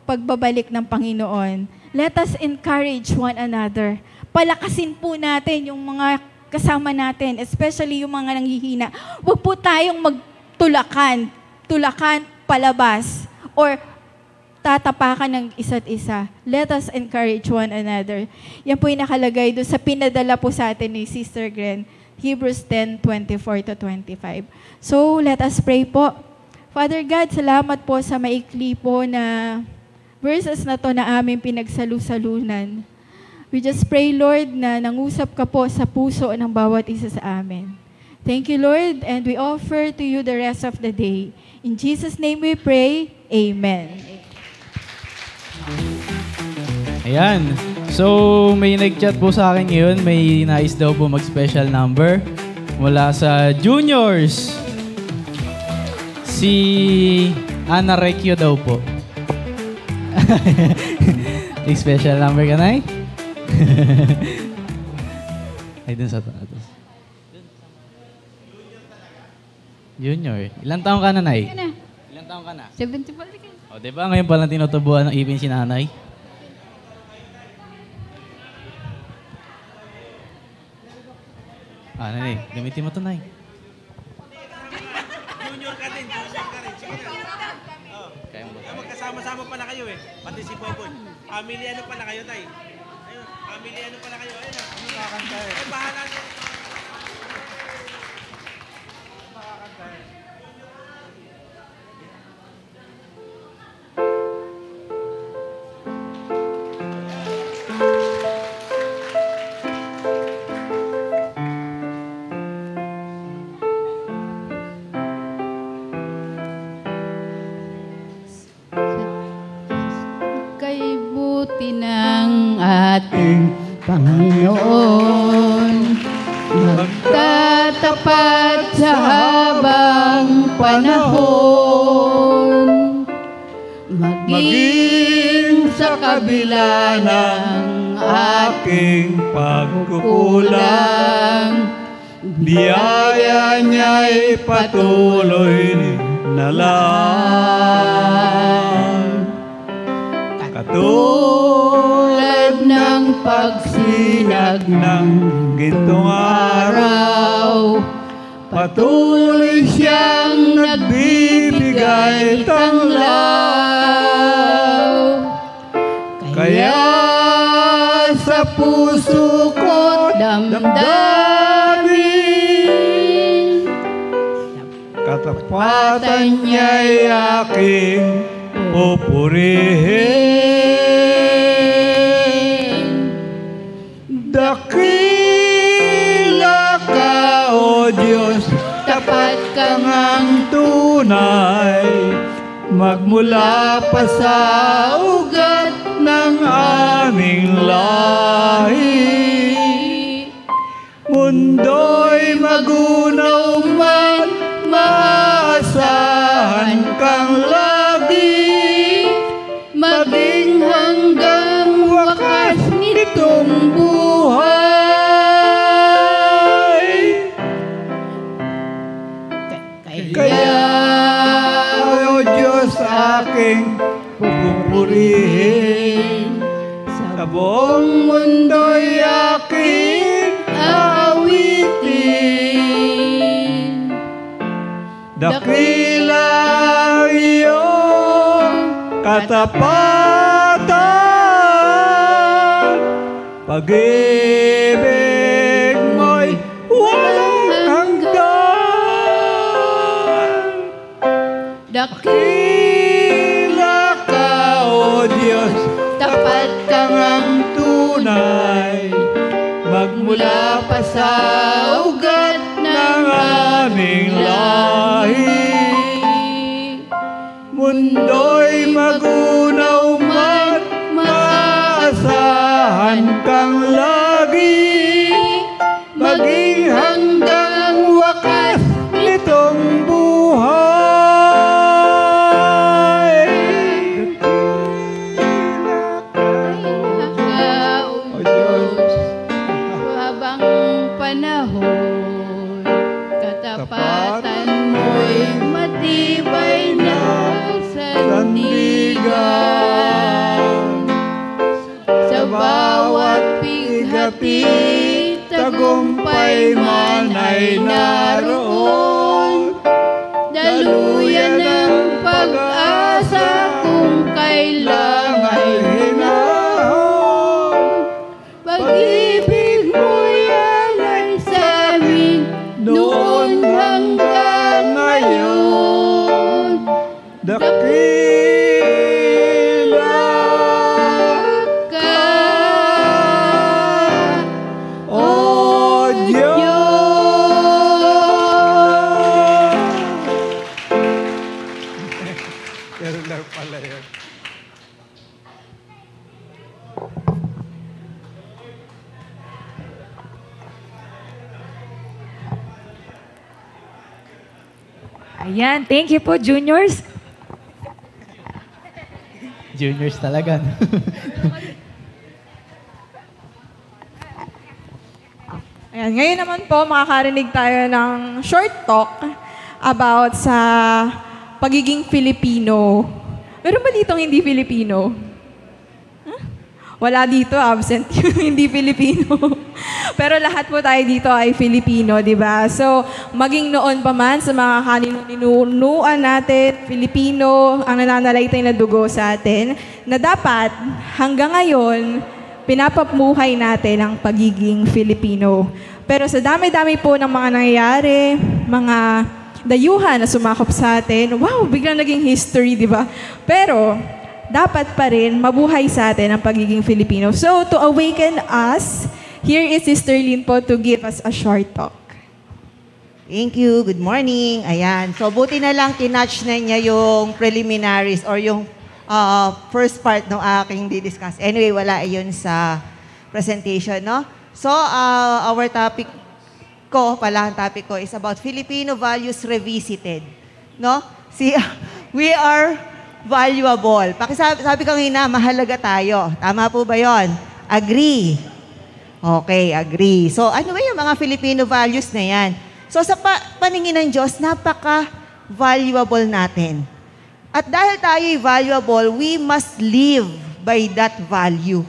pagbabalik ng Panginoon. Let us encourage one another. Palakasin po natin yung mga kasama natin, especially yung mga nanghihina. Huwag po tayong magtulakan palabas, or tatapakan ng isa't isa. Let us encourage one another. Yan po yung nakalagay doon sa pinadala po sa atin ni Sister Gren, Hebrews 10, 24 to 25. So, let us pray po. Father God, salamat po sa maikli po na verses na to na aming pinagsalu-salunan. We just pray, Lord, na nangusap ka po sa puso ng bawat isa sa amin. Thank you, Lord, and we offer to you the rest of the day. In Jesus' name we pray, Amen. Ayan. So, may nag-chat po sa akin ngayon. May nais daw po mag-special number mula sa juniors. Si Ana Recchio daw po. May special number ka, Nay? Ay, dun sa atas. Junior. Ilang taong ka na, Nay? Ilang taong ka na? 74. O, diba ngayon palang tinutubuan ng ipin si Nanay? Nanay, gamitin mo ito, Nay. Junior ka rin. Kaya mo ba? Magkasama-sama pala kayo eh. Pati si Boboy. Family ano pala kayo, Tay? Ayun, family ano pala kayo? Ayun na. Ano kakanta eh? Ay, bahala na. Makakanta eh. Kay buti ng ating Panginoon, magtatapat sa habang panahon, maging sa kabila ng aking pagkukulang, biyaya niya'y patuloy na lang. Katulad ng pagsinag ng gintong araw, patuloy siyang nagbibigay tanglaw. Kaya sa puso ko damdamin, katapatan niya'y aking pupurihin. Dakila ka, O Diyos, tapat ka ngang tunay, magmula pa sa ugat ng aming lahi. Mundo'y magunaw man, maasahan kang lagi, maging hanggang wakas nitong buhay. Kaya aking pupurihin. Sa buong mundo'y aking aawitin. Dakila iyong katapatan, pag-ibig mo'y walang hanggan. Dakila ka, O Diyos, tapat kang ang tunay, magmula pa sa ugat ng aming lahi. Mundo'y magunaw man, maasahan kang lagi, maging hanggang wakas nitong buhay. O Diyos, habang panahon, katapatan mo'y matibay na sandigan. Sa bawat pighati, tagumpay man ay naroon. Daluyan ng pag-asa kung kailang ay hinahon. Pag-ibig mo'y alay sa amin noon hanggang ngayon. Dakila ka, O Diyos. Meron lang pala yun. Ayan, thank you po, juniors. Juniors talaga. No? Ayan, ngayon naman po, makakarinig tayo ng short talk about sa pagiging Filipino. Meron ba ditong hindi Filipino? Huh? Wala dito, absent yung hindi Filipino. Pero lahat po tayo dito ay Filipino, di ba? So, maging noon pa man sa mga kaninunuan natin, Filipino, ang nananalaytay na dugo sa atin, na dapat hanggang ngayon, pinapamuhay natin ang pagiging Filipino. Pero sa dami-dami po ng mga nangyayari, mga dayuhan na sumakop sa atin, wow, biglang naging history, di ba? Pero, dapat pa rin mabuhay sa atin ang pagiging Filipino. So, to awaken us, here is Sister Lynn po to give us a short talk. Thank you. Good morning. Ayan. So, buti na lang tinouch na niya yung preliminaries or yung first part ng aking didiscuss. Anyway, wala yun sa presentation, no? So, our topic ko, ang topic ko is about Filipino values revisited. No? See, we are valuable. Sabi ko ngayon na, mahalaga tayo. Tama po ba yon? Agree. Okay, agree. So, ano ba yung mga Filipino values na yan? So, sa paningin ng Diyos, napaka-valuable natin. At dahil tayo'y valuable, we must live by that value.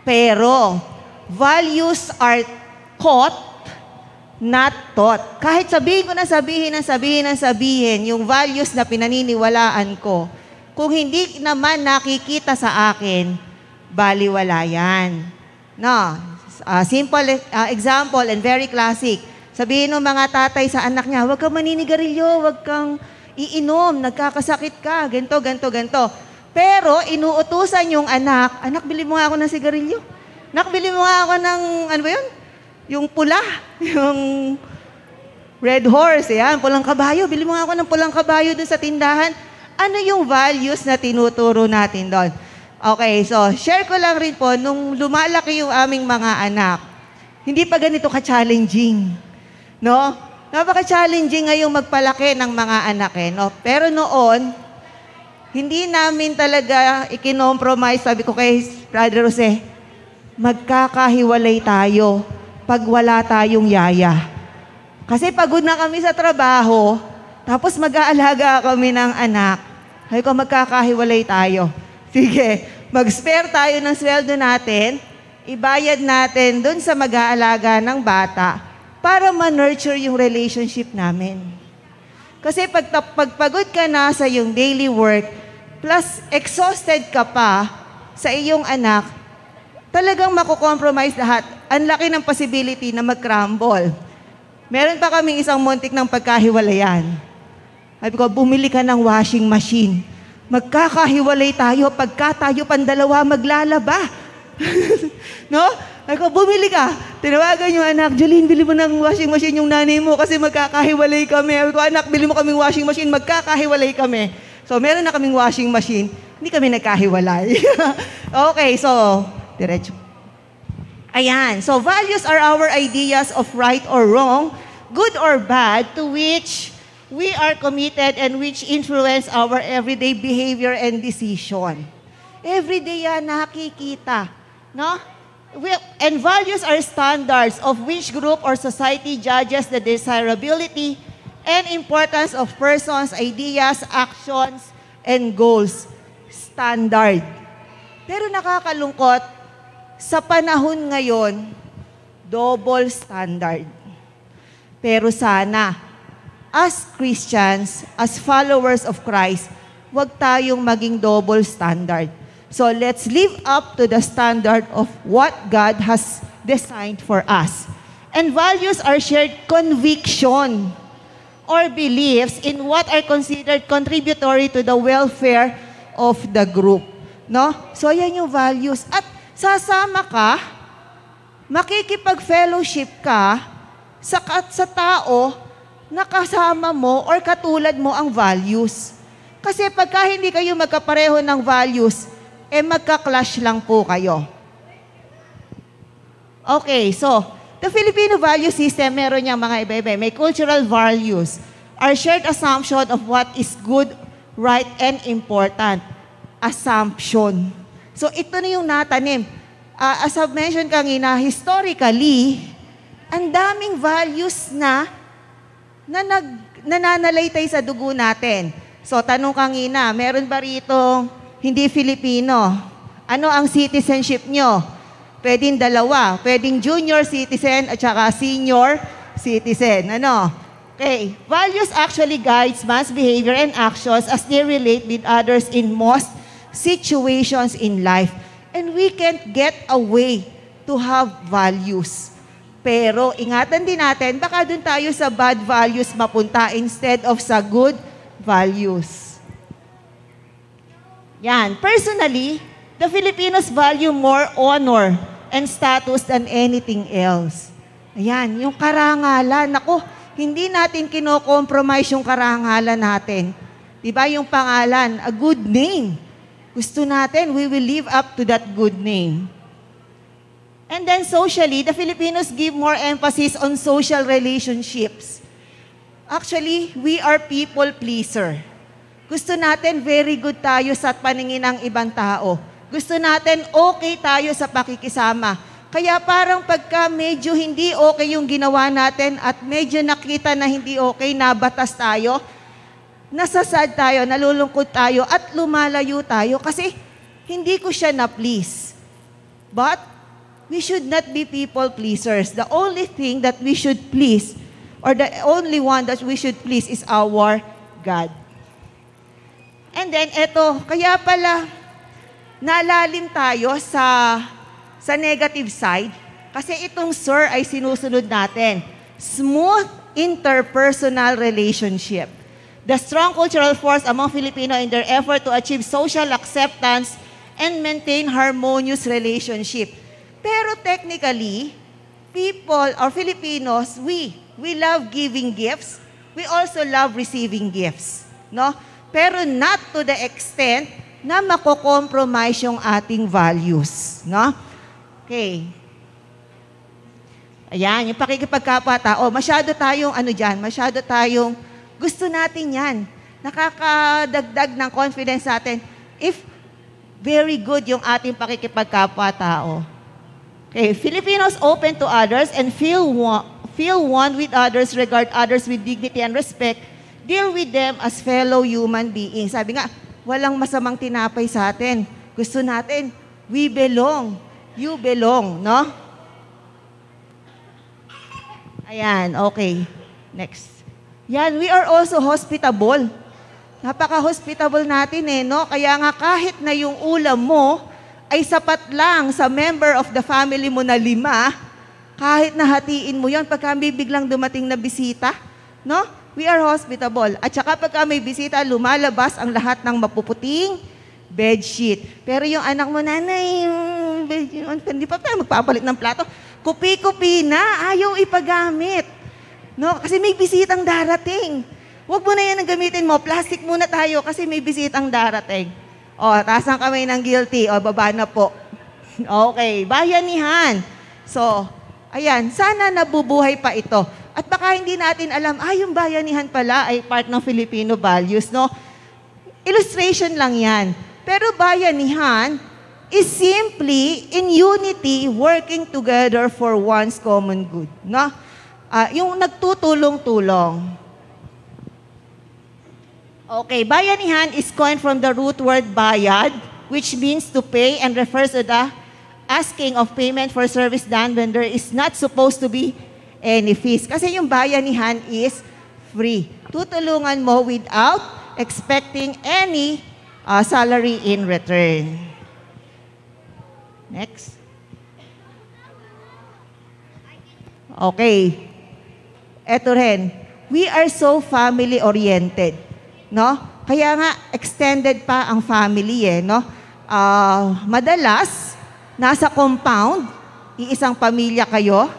Pero, values are taught, not taught. Kahit sabihin ko na sabihin, yung values na pinaniniwalaan ko, kung hindi naman nakikita sa akin, baliwala yan. No? Simple example and very classic. Sabihin ng mga tatay sa anak niya, huwag kang maninigarilyo, huwag kang iinom, nagkakasakit ka, ganito. Pero inuutusan yung anak, bili mo nga ako ng sigarilyo. Bili mo nga ako ng, ano ba yun? Yung pula, yung red horse, yan, pulang kabayo. Bili mo nga ako ng pulang kabayo dun sa tindahan. Ano yung values na tinuturo natin doon? Okay, so share ko lang rin po, nung lumalaki yung aming mga anak, hindi pa ganito ka-challenging. No? Napaka-challenging ngayong magpalaki ng mga anak no? Pero noon, hindi namin talaga ikinompromise. Sabi ko kay Brother Jose, magkakahiwalay tayo pag wala tayong yaya. Kasi pagod na kami sa trabaho, tapos mag-aalaga kami ng anak. Sabi ko, magkakahiwalay tayo. Sige, mag-spare tayo ng sweldo natin, ibayad natin dun sa mag-aalaga ng bata para ma-nurture yung relationship namin. Kasi pagpagod ka na sa iyong daily work, plus exhausted ka pa sa iyong anak, talagang makukompromise lahat. Ang laki ng possibility na mag-crumble. Meron pa kaming isang muntik ng pagkahiwalayan. Sabi ko, bumili ka ng washing machine. Magkakahiwalay tayo pagka tayo pandalawa maglalaba. No? Sabi ko, bumili ka. Tinawagan yung anak, Jolene, bili mo ng washing machine yung nanay mo kasi magkakahiwalay kami. Sabi ko, anak, bili mo kaming washing machine, magkakahiwalay kami. So, meron na kaming washing machine, hindi kami nagkahiwalay. Okay, so, diretso. Ayan, so values are our ideas of right or wrong, good or bad, to which we are committed and which influence our everyday behavior and decision. Everyday yan nakikita. No? And values are standards of which group or society judges the desirability and importance of persons, ideas, actions, and goals. Standard. Pero nakakalungkot, sa panahon ngayon, double standard. Pero sana, as Christians, as followers of Christ, huwag tayong maging double standard. So let's live up to the standard of what God has designed for us. And values are shared conviction or beliefs in what are considered contributory to the welfare of the group. No? So yan yung values. At sasama ka, makikipag-fellowship ka sa tao na kasama mo or katulad mo ang values. Kasi pagka hindi kayo magkapareho ng values, magka-clash lang po kayo. Okay, so, the Filipino value system, meron niyang mga iba-iba. May cultural values, our shared assumption of what is good, right, and important. Assumption. So, ito na yung natanim. As I've mentioned kanina, historically, ang daming values na nananalaytay sa dugo natin. So, tanong kanina, meron ba rito hindi Filipino? Ano ang citizenship nyo? Pwedeng dalawa. Pwedeng junior citizen at saka senior citizen. Ano? Okay. Values actually guides man's behavior and actions as they relate with others in most situations in life. And we can't get away to have values. Pero ingatan din natin, baka dun tayo sa bad values mapunta instead of sa good values. Yan. Personally, the Filipinos value more honor and status than anything else. Ayan, yung karangalan. Naku, hindi natin kino-compromise yung karangalan natin. Diba yung pangalan, a good name. Gusto natin, we will live up to that good name. And then socially, the Filipinos give more emphasis on social relationships. Actually, we are people pleaser. Gusto natin very good tayo sa paningin ng ibang tao. Gusto natin okay tayo sa pakikisama. Kaya parang pagka medyo hindi okay yung ginawa natin at medyo nakita na hindi okay, nabatas tayo, nasasad tayo, nalulungkot tayo at lumalayo tayo kasi hindi ko siya na-please. But we should not be people pleasers. The only thing that we should please or the only one that we should please is our God. And then, eto, kaya pala, nalalim tayo sa negative side. Kasi itong sir ay sinusunod natin. Smooth interpersonal relationship. The strong cultural force among Filipino in their effort to achieve social acceptance and maintain harmonious relationship. Pero technically, people or Filipinos, we love giving gifts. We also love receiving gifts. No? Pero not to the extent na mako-compromise yung ating values. No? Okay. Ayan, yung pakikipagkapwa-tao. Masyado tayong masyado tayong gusto natin yan. Nakakadagdag ng confidence natin if very good yung ating pakikipagkapwa-tao. Okay, Filipinos open to others and feel one with others, regard others with dignity and respect, deal with them as fellow human beings. Sabi nga, walang masamang tinapay sa atin. Gusto natin, we belong. You belong, no? Ayan, okay. Next. Yan, we are also hospitable. Napaka-hospitable natin no? Kaya nga kahit na yung ulam mo ay sapat lang sa member of the family mo na 5, kahit na hatiin mo yon pagka may biglang dumating na bisita, no? We are hospitable. At saka pagka may bisita, lumalabas ang lahat ng mapuputing bedsheet. Pero yung anak mo, nanay, hindi pa tayo magpapalit ng plato. Kupi-kupi na, ayaw ipagamit. No? Kasi may bisitang darating. Huwag mo na yan ang gamitin mo. Plastic muna tayo kasi may bisitang darating. O, taas ang kamay ng guilty. O, baba na po. Okay, bayanihan. So, ayan, sana nabubuhay pa ito. At baka hindi natin alam, yung bayanihan pala ay part ng Filipino values, no? Illustration lang yan. Pero bayanihan is simply in unity, working together for one's common good, no? Yung nagtutulong-tulong. Okay, bayanihan is coined from the root word bayad, which means to pay and refers to the asking of payment for service done when there is not supposed to be any fees. Kasi yung bayanihan is free. Tutulungan mo without expecting any salary in return. Next. Okay. Eto rin. We are so family-oriented. No? Kaya nga, extended pa ang family no? Madalas, nasa compound, iisang pamilya kayo,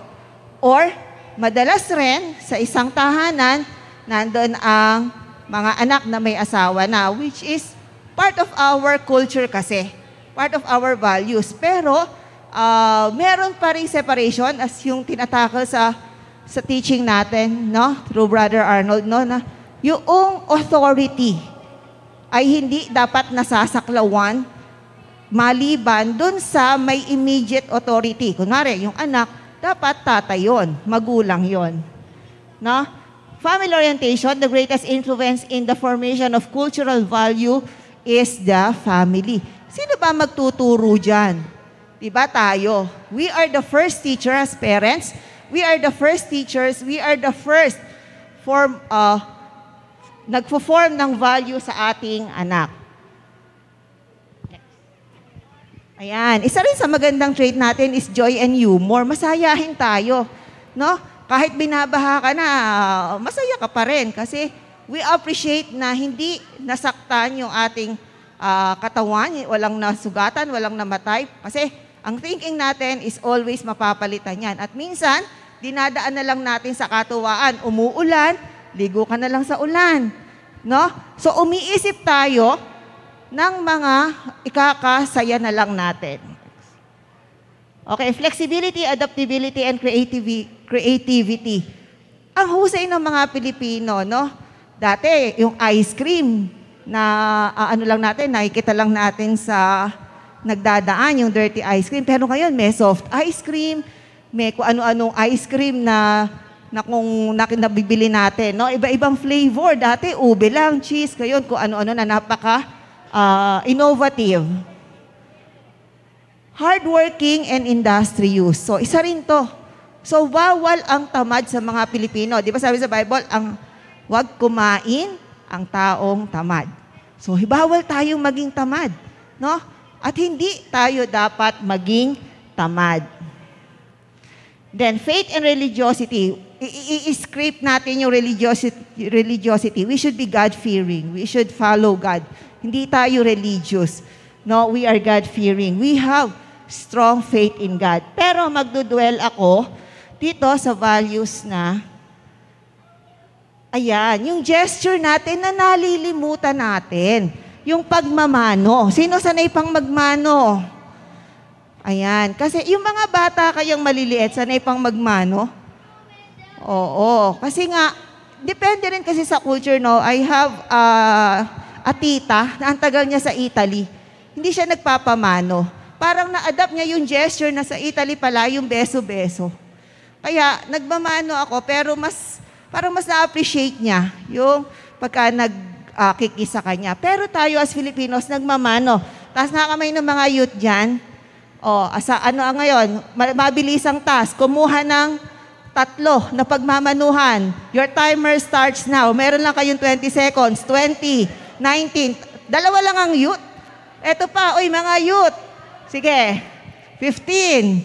or madalas rin, sa isang tahanan, nandun ang mga anak na may asawa na, which is part of our culture kasi. Part of our values. Pero, meron pa rin separation as yung tinatakal sa teaching natin, no? Through Brother Arnold, no? Na yung authority ay hindi dapat nasasaklawan maliban dun sa may immediate authority. Kunwari, yung anak, dapat tatay yun, magulang yun. No? Family orientation, the greatest influence in the formation of cultural value is the family. Sino ba magtuturo dyan? Diba tayo? We are the first teacher as parents. We are the first teachers. We are the first nagpo-form ng value sa ating anak. Ayan. Isa rin sa magandang trait natin is joy and humor. Masayahin tayo. No? Kahit binabaha ka na, masaya ka pa rin. Kasi we appreciate na hindi nasaktan yung ating katawan, walang nasugatan, walang namatay. Kasi ang thinking natin is always mapapalitan yan. At minsan, dinadaan na lang natin sa katuwaan. Umuulan, ligo ka na lang sa ulan. No? So umiisip tayo ng mga ikakasaya na lang natin. Okay, flexibility, adaptability, and creativity. Ang husay ng mga Pilipino, no? Dati, yung ice cream na lang natin, nakikita lang natin sa nagdadaan, yung dirty ice cream. Pero ngayon, may soft ice cream, may kung ano-anong ice cream na kung nabibili natin, no? Iba-ibang flavor. Dati, ube lang, cheese, ngayon, kung ano-ano na innovative. Hardworking and industrious. So, isa rin to. So, bawal ang tamad sa mga Pilipino. Di ba sabi sa Bible, wag kumain ang taong tamad. So, bawal tayong maging tamad. No? At hindi tayo dapat maging tamad. Then, faith and religiosity. I-script natin yung religiosity. We should be God-fearing. We should follow God. Hindi tayo religious. No, we are God-fearing. We have strong faith in God. Pero magdudwell ako dito sa values na, ayan, yung gesture natin na nalilimutan natin. Yung pagmamano. Sino sanay pang magmano? Ayan. Kasi yung mga bata kayong maliliit, sanay pang magmano? Oo. Kasi nga, depende rin kasi sa culture, no? I have a tita na ang tagal niya sa Italy. Hindi siya nagpapamano. Parang na-adapt niya yung gesture na sa Italy pala, yung beso-beso. Kaya nagmamano ako, pero parang mas na-appreciate niya yung pagka nagkiki sa kanya. Pero tayo as Filipinos, nagmamano. Taas na kamay ng mga youth dyan. Ngayon, mabilisang task. Kumuha ng 3 na pagmamanuhan. Your timer starts now. Meron lang kayong 20 seconds. 20, 19. 2 lang ang youth. Eto pa, mga youth. Sige. 15,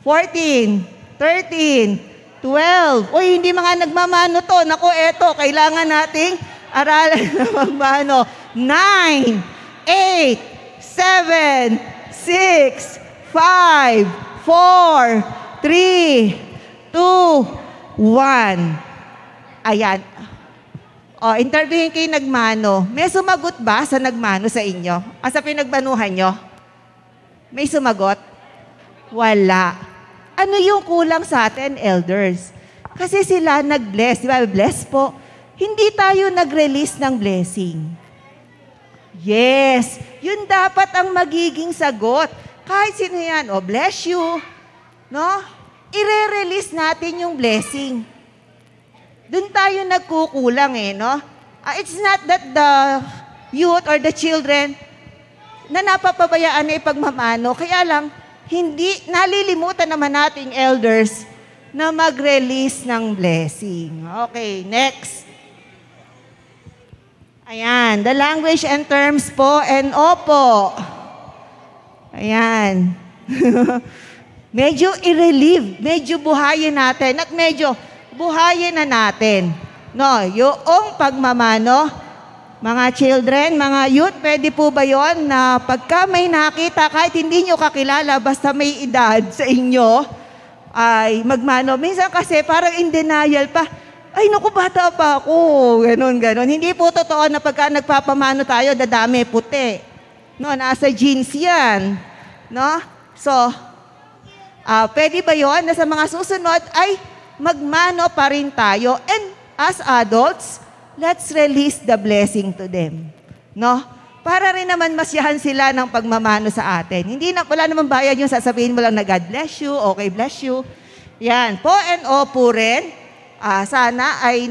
14, 13, 12. Hindi mga nagmamano to. Naku, eto, kailangan nating aralan na magmano. 9, 8, 7, 6, 5, 4, 3, 2, 1. Ayan. Interviewin kayo nagmano. May sumagot ba sa nagmano sa inyo? Sa pinagbanuhan nyo? May sumagot? Wala. Ano yung kulang sa atin, elders? Kasi sila nag-bless. Di ba? Bless po. Hindi tayo nag-release ng blessing. Yes. Yun dapat ang magiging sagot. Kahit sino yan, bless you. No? I-release natin yung blessing. Doon tayo nagkukulang no? It's not that the youth or the children na napapabayaan na ipagmamano. Kaya lang, hindi, nalilimutan naman nating elders na mag-release ng blessing. Okay, next. Ayan, the language and terms po and opo. Ayan. Medyo i-relieve, medyo buhayin natin, at medyo buhayin na natin. No, yung pagmamano, mga children, mga youth, pwede po ba yon na pagka may nakita, kahit hindi nyo kakilala, basta may edad sa inyo, ay magmano. Minsan kasi parang in denial pa, ay naku, bata pa ako, ganon. Hindi po totoo na pagka nagpapamano tayo, dadami, puti. No, nasa genes yan. No? So, pwede ba yon na sa mga susunod ay magmano pa rin tayo? And as adults, let's release the blessing to them. No? Para rin naman masyahan sila ng pagmamano sa atin. Wala namang bayad yung sasabihin mo lang na God bless you, okay, bless you. Yan. Po and opo rin, sana ay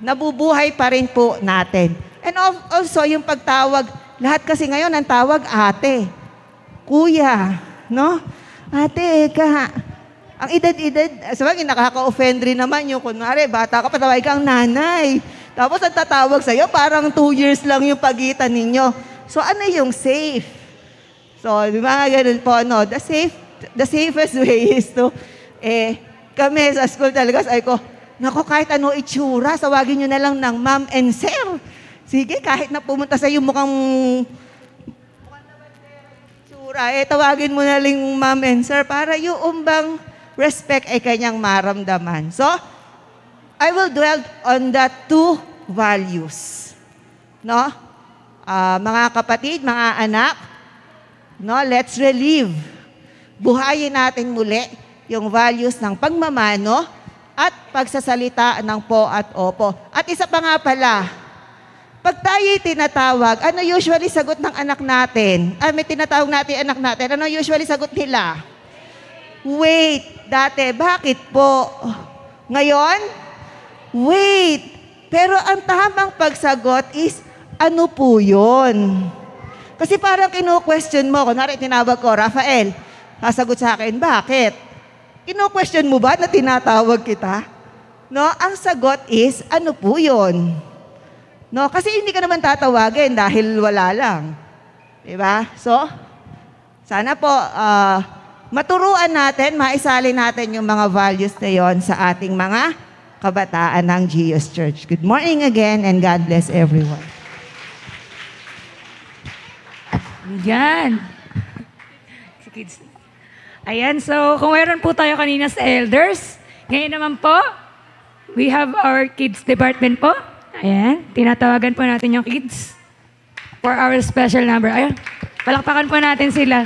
nabubuhay pa rin po natin. And also, yung pagtawag, lahat kasi ngayon ang tawag ate, kuya, no? Ate, ang edad-edad, sabagay, nakaka-offend rin naman yung kunwari, bata ka, patawag kang nanay. Tapos ang tatawag sa'yo, parang 2 years lang yung pagitan ninyo. So ano yung safe? So, di ba ganun po, no? The safest way is to, kami sa school talaga, ay ko, naku, kahit ano itsura, sawagin nyo na lang ng ma'am and sir. Sige, kahit na pumunta sa'yo mukhang tawagin mo na lang ma'am and sir para yung bang respect ay kanyang maramdaman. So, I will dwell on the 2 values. No? Mga kapatid, mga anak, no, let's relive. Buhayin natin muli yung values ng pagmamano at pagsasalita ng po at opo. At isa pa nga pala, pag tayo'y tinatawag, ano usually sagot ng anak natin? May tinatawag natin anak natin, ano usually sagot nila? Wait, dati, bakit po? Ngayon? Wait. Pero ang tamang pagsagot is, ano po yun? Kasi parang kinu-question mo, kunwari tinawag ko, Rafael, sasagot sa akin, bakit? Kinu-question mo ba na tinatawag kita? No, ang sagot is, ano po yun? No, kasi hindi ka naman tatawagin dahil wala lang. Diba? So, sana po, maturuan natin, maisali natin yung mga values na yon sa ating mga kabataan ng GS Church. Good morning again and God bless everyone. Yan. Kids. Ayan, so kung meron po tayo kanina sa elders, ngayon naman po, we have our kids department po. Ayan, tinatawagan po natin yung kids for our special number. Ayan, palakpakan po natin sila.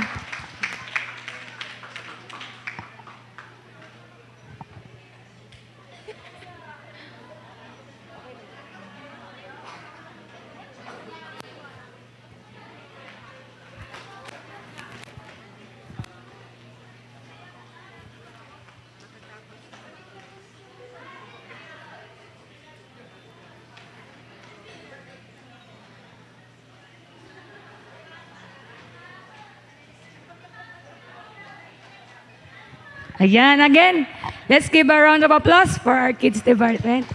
Ayan, again, let's give a round of applause for our kids department.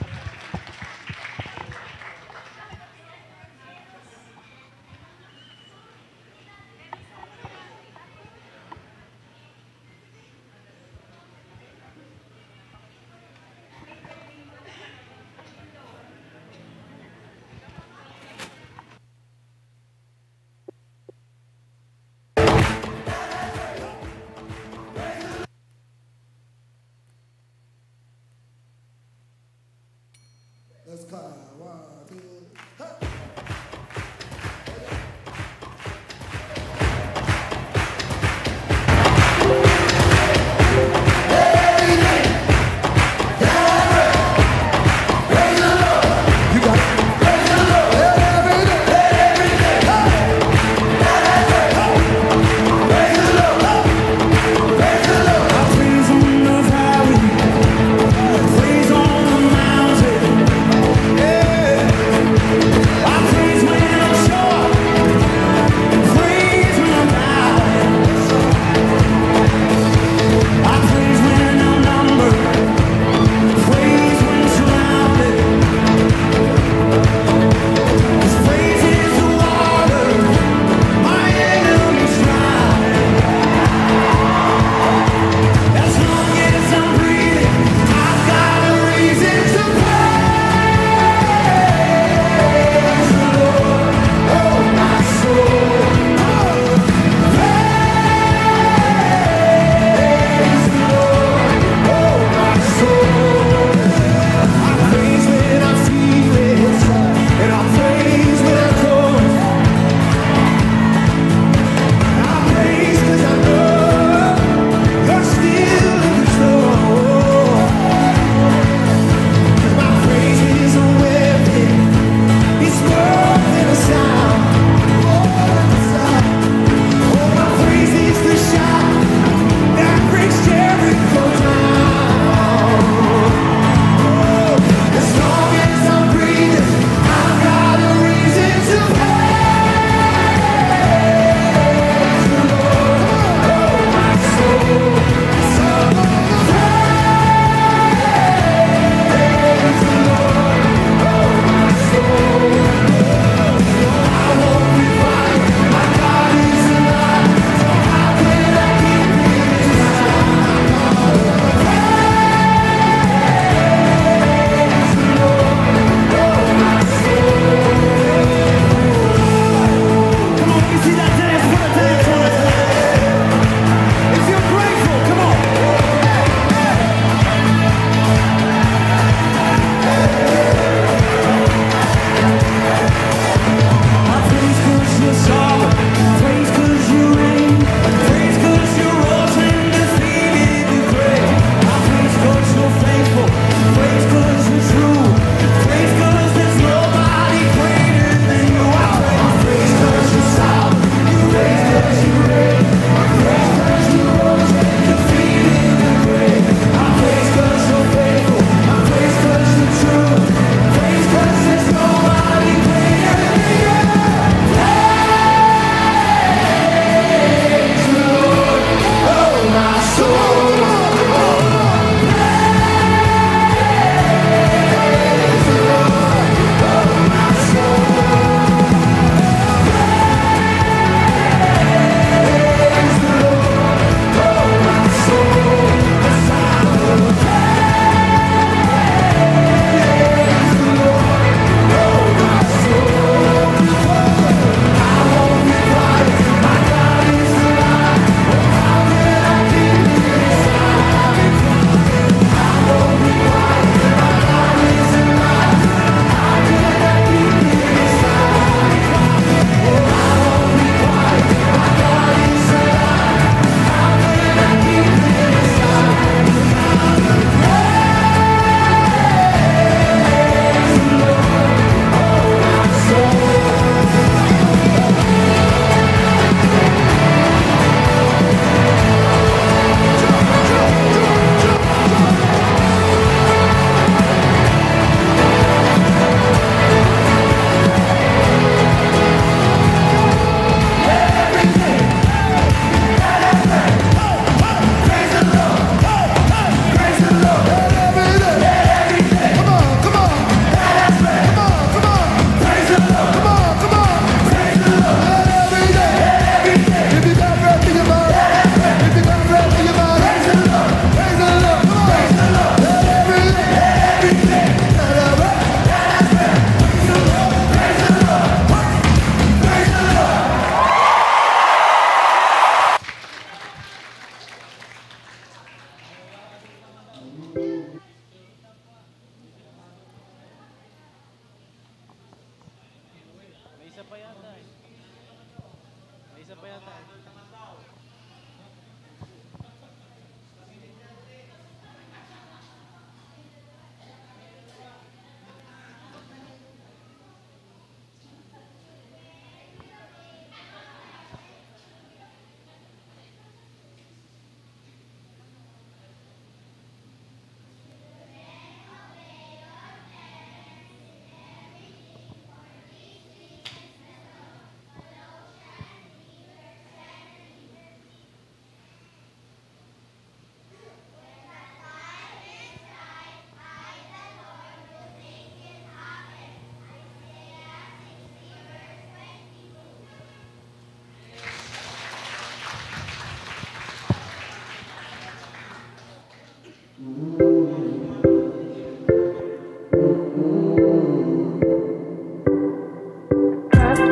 Touch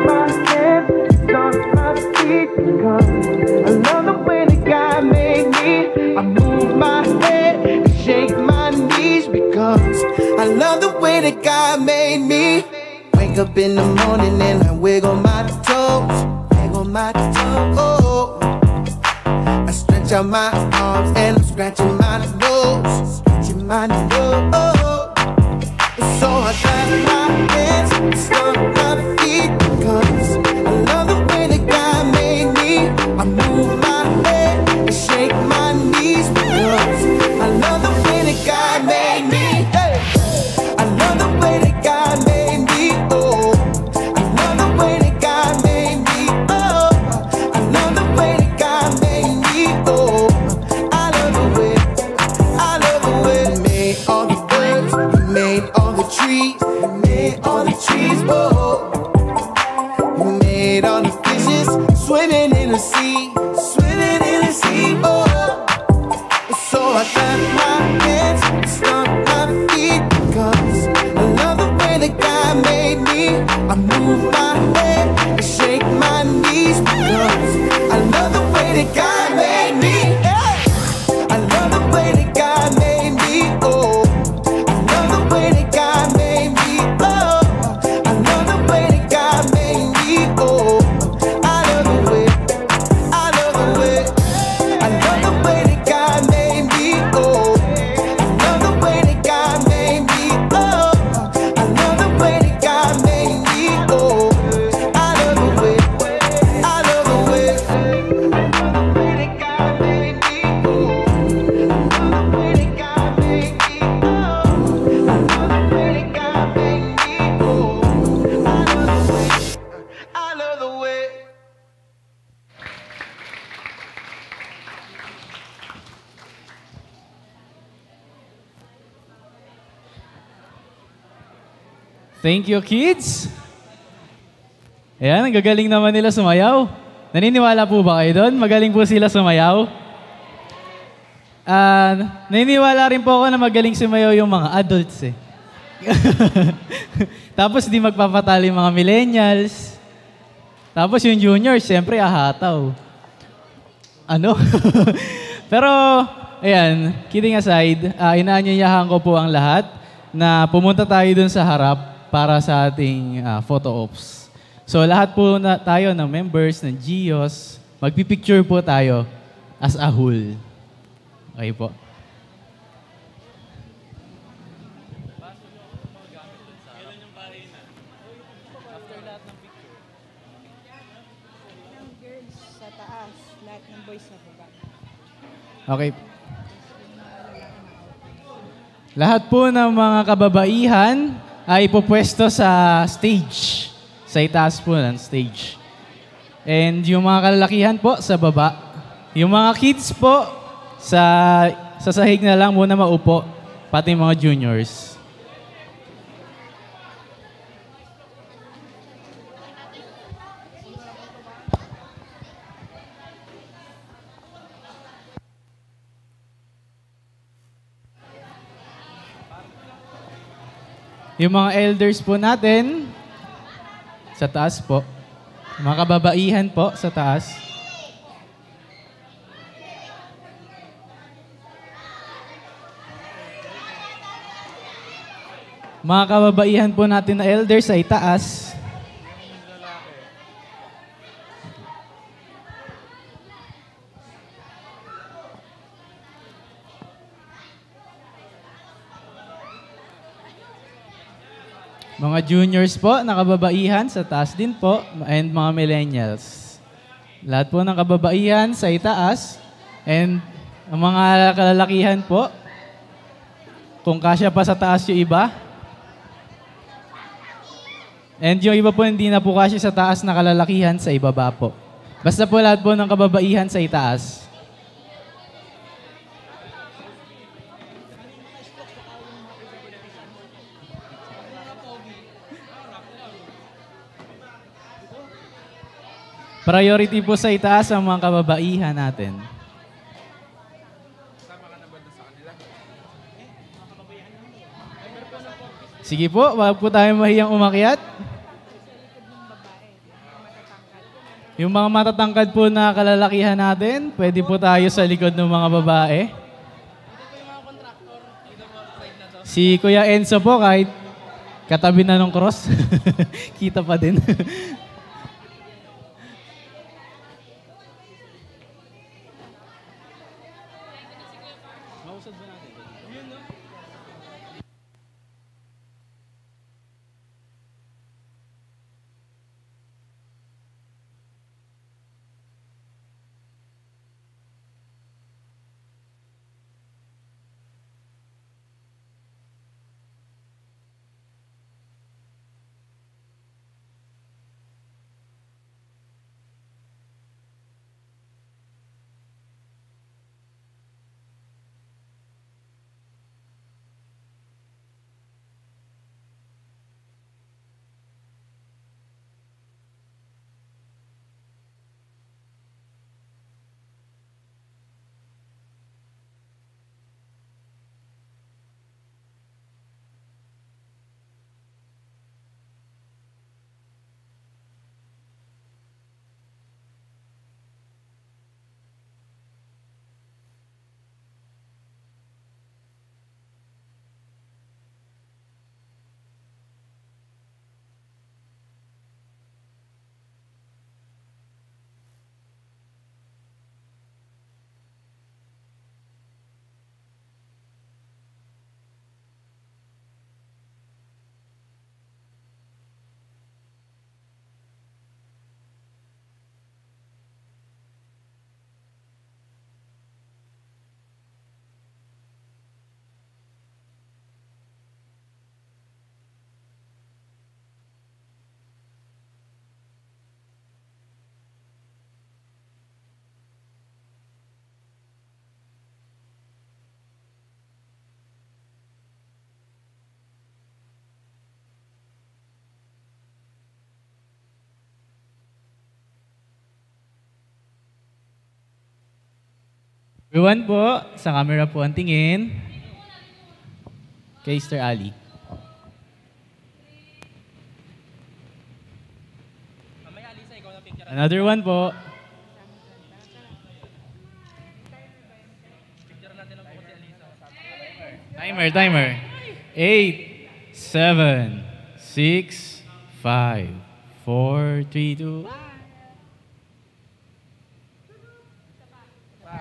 my hands, stomp my feet, 'cause I love the way that God made me. I move my head and shake my knees because I love the way that God made me. Wake up in the morning and I wiggle my toes, wiggle my toes. I stretch out my arms and I'm scratching my nose, scratching my nose. So I clap my hands, stomp my feet, because I love the way that God made me. I move my head and shake my knees because I love the way that God made me. Hey. I love the way that God made me. Oh, I love the way that God made me. Oh, I love the way that God made me. Oh, I love the way. I love the way. He made all the birds. He made all the trees. He made all the trees. Oh, He made all the fishes swimming in the sea, swimming in the sea. Oh, so I clap my hands, stomp my feet, because I love the way that God made me. I move my head and shake my knees because I love the way that God made me. Yeah. I love the way that God made me. Oh, I love the way that God made me. Oh, I love the way that God made me. Oh, I love the way. I love the way. I love the way that God made me. Oh, I love the way that God made me. Oh, I love the way that God made me. Oh, I love the way. I love the way. I love the way that God made me. Oh, I love the way that God made me. Oh, I love the way that God made me. Oh, I love the way. I love the way. Thank you, kids! Ayan, ang gagaling naman nila sumayaw. Naniniwala po ba kayo doon? Magaling po sila sumayaw? Naniniwala rin po ako na magaling sumayaw yung mga adults eh. Tapos di magpapatalo yung mga millennials. Tapos yung juniors, siyempre ahataw. Ano? Pero, ayan, kidding aside, inaanyayahan ko po ang lahat na pumunta tayo dun sa harap para sa ating photo ops. So lahat po na tayo ng members ng GIOS, magpipicture po tayo as a whole. Okay po. Sa taas, lahat ng boys sa baba. Okay. Lahat po ng mga kababaihan ay pupwesto sa stage. Sa itaas po ng stage. And yung mga kalalakihan po sa baba. Yung mga kids po sa sahig na lang muna maupo. Pati mga juniors. Yung mga elders po natin, sa taas po. Mga kababaihan po, sa taas. Mga kababaihan po natin na elders ay taas. Mga juniors po, na kababaihan, sa taas din po, and mga millennials. Lahat po ng kababaihan sa itaas, and ang mga kalalakihan po, kung kasya pa sa taas yung iba, and yung iba po hindi na po kasya sa taas na kalalakihan sa ibaba po. Basta po lahat po ng kababaihan sa itaas. Priority po sa itaas ang mga kababaihan natin. Sige po, wag po tayo mahiyang umakyat. Yung mga matatangkad po na kalalakihan natin, pwede po tayo sa likod ng mga babae. Si Kuya Enzo po, kahit katabi na ng cross, kita pa din. Everyone po, sa camera po ang tingin. Kay Sister Ali. Another one po. Timer. 8, 7, 6, 5, 4, 3, 2.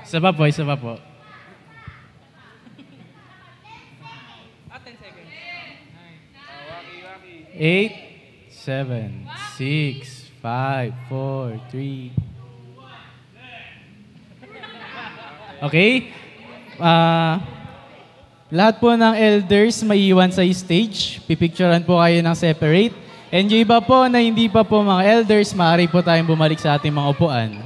Isa pa po. 8, 7, 6, 5, 4, 3. Okay? Lahat po ng elders maiiwan sa stage. Pipicturean po kayo ng separate. And yung iba po na hindi pa po mga elders, maaari po tayong bumalik sa ating mga upuan.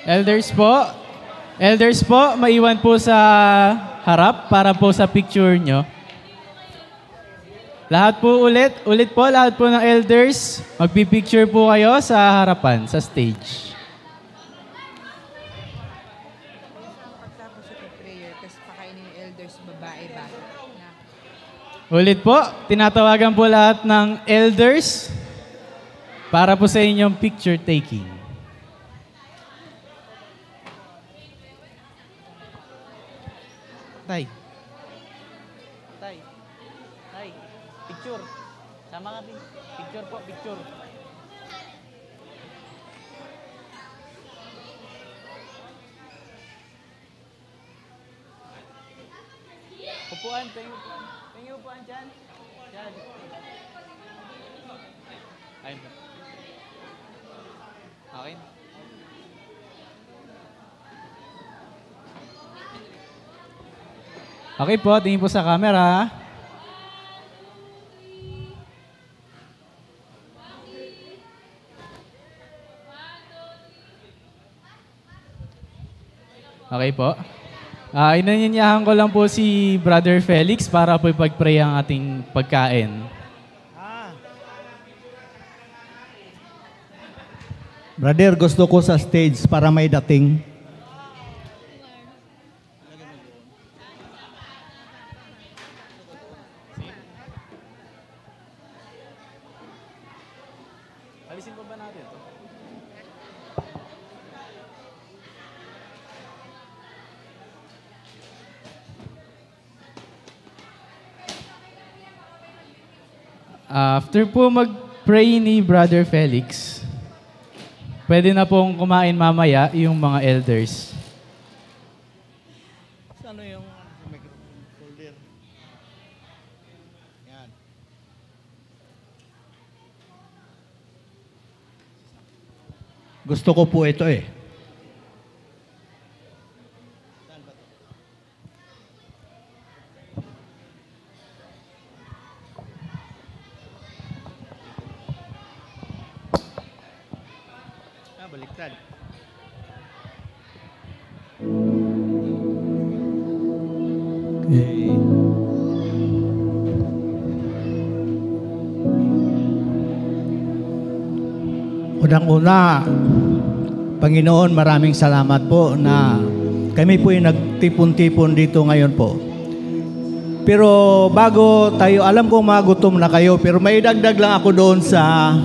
Elders po, maiwan po sa harap para po sa picture nyo. Lahat po ulit po, lahat po ng elders, magpipicture po kayo sa harapan, sa stage. Ulit po, tinatawagan po lahat ng elders para po sa inyong picture taking. Tay. Picture. Sama kami. Picture po, picture. Upuan, pengen upuan dyan. Dyan. Ayun po. Okay. Okay po, tingin po sa camera. Okay po. Inanyanyahan ko lang po si Brother Felix para po ipag-pray ang ating pagkain. Brother, gusto ko sa stage para may dating. Alisin pa ba natin ito? After po mag-pray ni Brother Felix, pwede na pong kumain mamaya yung mga elders. Ano yung microphone holder? Yan. Gusto ko po ito eh. Baliktad. Okay. Unang-una, Panginoon, maraming salamat po na kami po yung nagtipon-tipon dito ngayon po. Pero bago tayo, alam kong magutom na kayo, pero may dagdag lang ako doon sa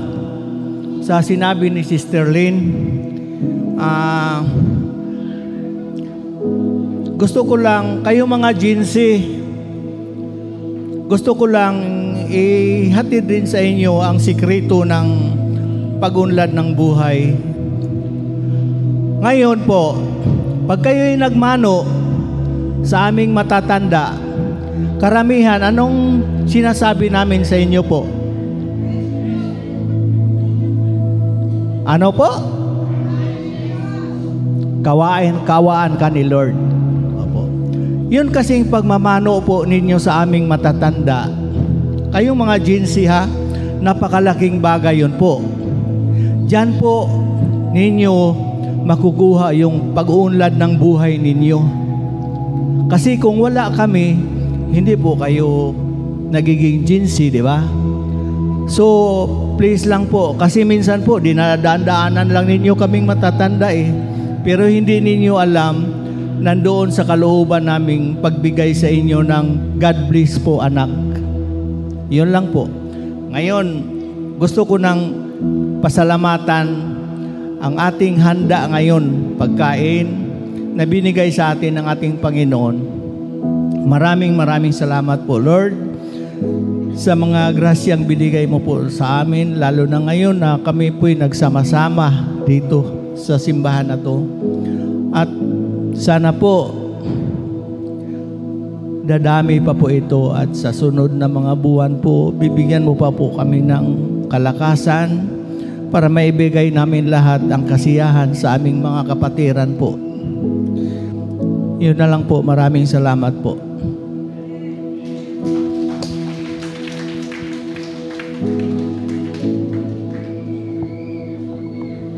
sinabi ni Sister Lynn. Gusto ko lang, kayo mga Jinsi, gusto ko lang ihatid din sa inyo ang sikreto ng pag-unlad ng buhay. Ngayon po, pag kayo'y nagmano sa aming matatanda, karamihan, anong sinasabi namin sa inyo po? Ano po? Kawaan ka ni Lord. Opo. Yun kasing pagmamano po ninyo sa aming matatanda. Kayong mga Jinsi ha, napakalaking bagay yun po. Diyan po ninyo makukuha yung pag-uunlad ng buhay ninyo. Kasi kung wala kami, hindi po kayo nagiging Jinsi, di ba? So, please lang po, kasi minsan po, dinadaan-daanan lang ninyo kaming matatanda eh. Pero hindi ninyo alam, nandoon sa kalooban naming pagbigay sa inyo ng God bless po anak. Yun lang po. Ngayon, gusto ko nang pasalamatan ang ating handa ngayon, pagkain, na binigay sa atin ng ating Panginoon. Maraming salamat po, Lord, sa mga grasyang binigay mo po sa amin, lalo na ngayon na kami po'y nagsama-sama dito sa simbahan na to. At sana po dadami pa po ito at sa sunod na mga buwan po, bibigyan mo pa po kami ng kalakasan para maibigay namin lahat ang kasiyahan sa aming mga kapatiran po. Yun na lang po. Maraming salamat po.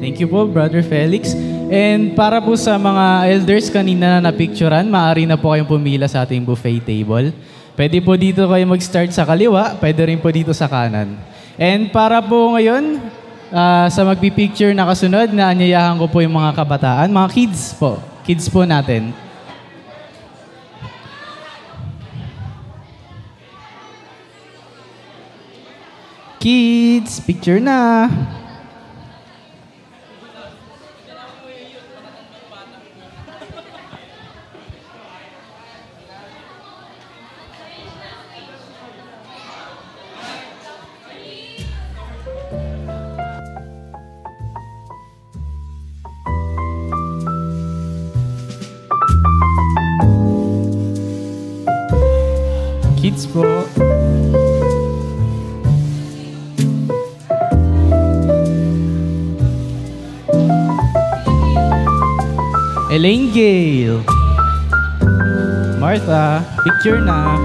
Thank you po, Brother Felix. And para po sa mga elders kanina na napicturan, maaari na po kayong pumila sa ating buffet table. Pwede po dito kayo mag-start sa kaliwa, pwede rin po dito sa kanan. And para po ngayon, sa magpipicture na kasunod, na anyayahan ko po yung mga kabataan, mga kids po natin. Kids, picture na! Kids po. Elaine Gale. Martha, picture na.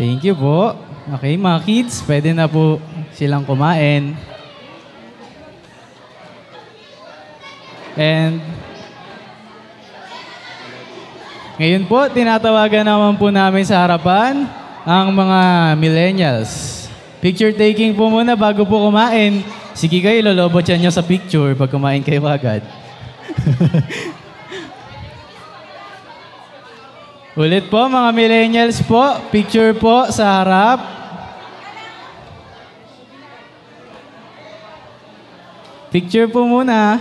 Thank you po. Okay, mga kids, pwede na po silang kumain. And ngayon po, tinatawagan naman po namin sa harapan ang mga millennials. Picture taking po muna bago po kumain. Sige kayo, lolobot yan nyo sa picture pag kumain kayo agad. Ulit po, mga millennials po, picture po sa harap. Picture po muna.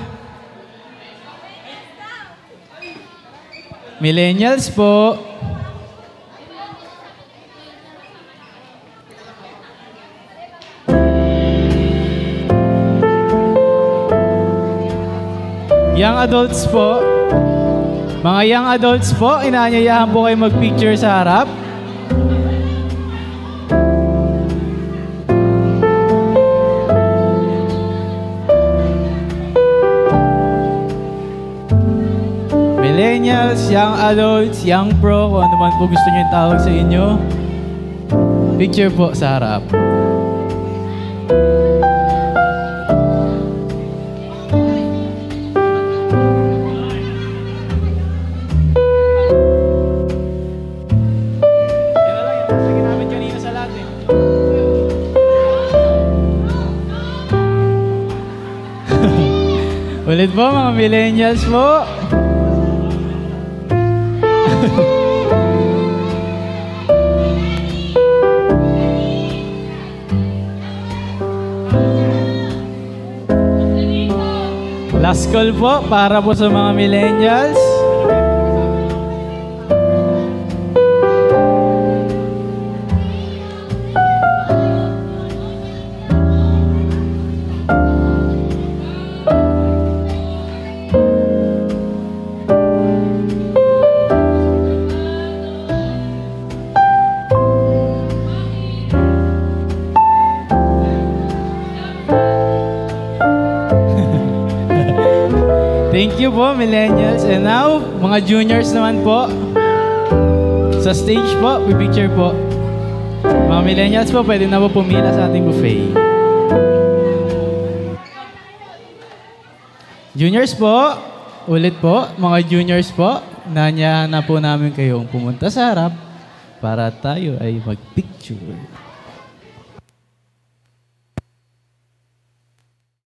Millennials po. Young adults po. Mga young adults po, inaanyayahan po kayo mag-picture sa harap. Millennials, young adults, young pro, kung ano man po gusto nyo yung tawag sa inyo. Picture po sa harap. Ulit po, mga millennials po. Last call po para po sa mga millennials. Thank you po, millennials. And now, mga juniors naman po. Sa stage po, pipicture po. Mga millennials po, pwede na po pumila sa ating buffet. Juniors po, ulit po, mga juniors po, nanyahan na po namin kayong pumunta sa harap para tayo ay mag-picture.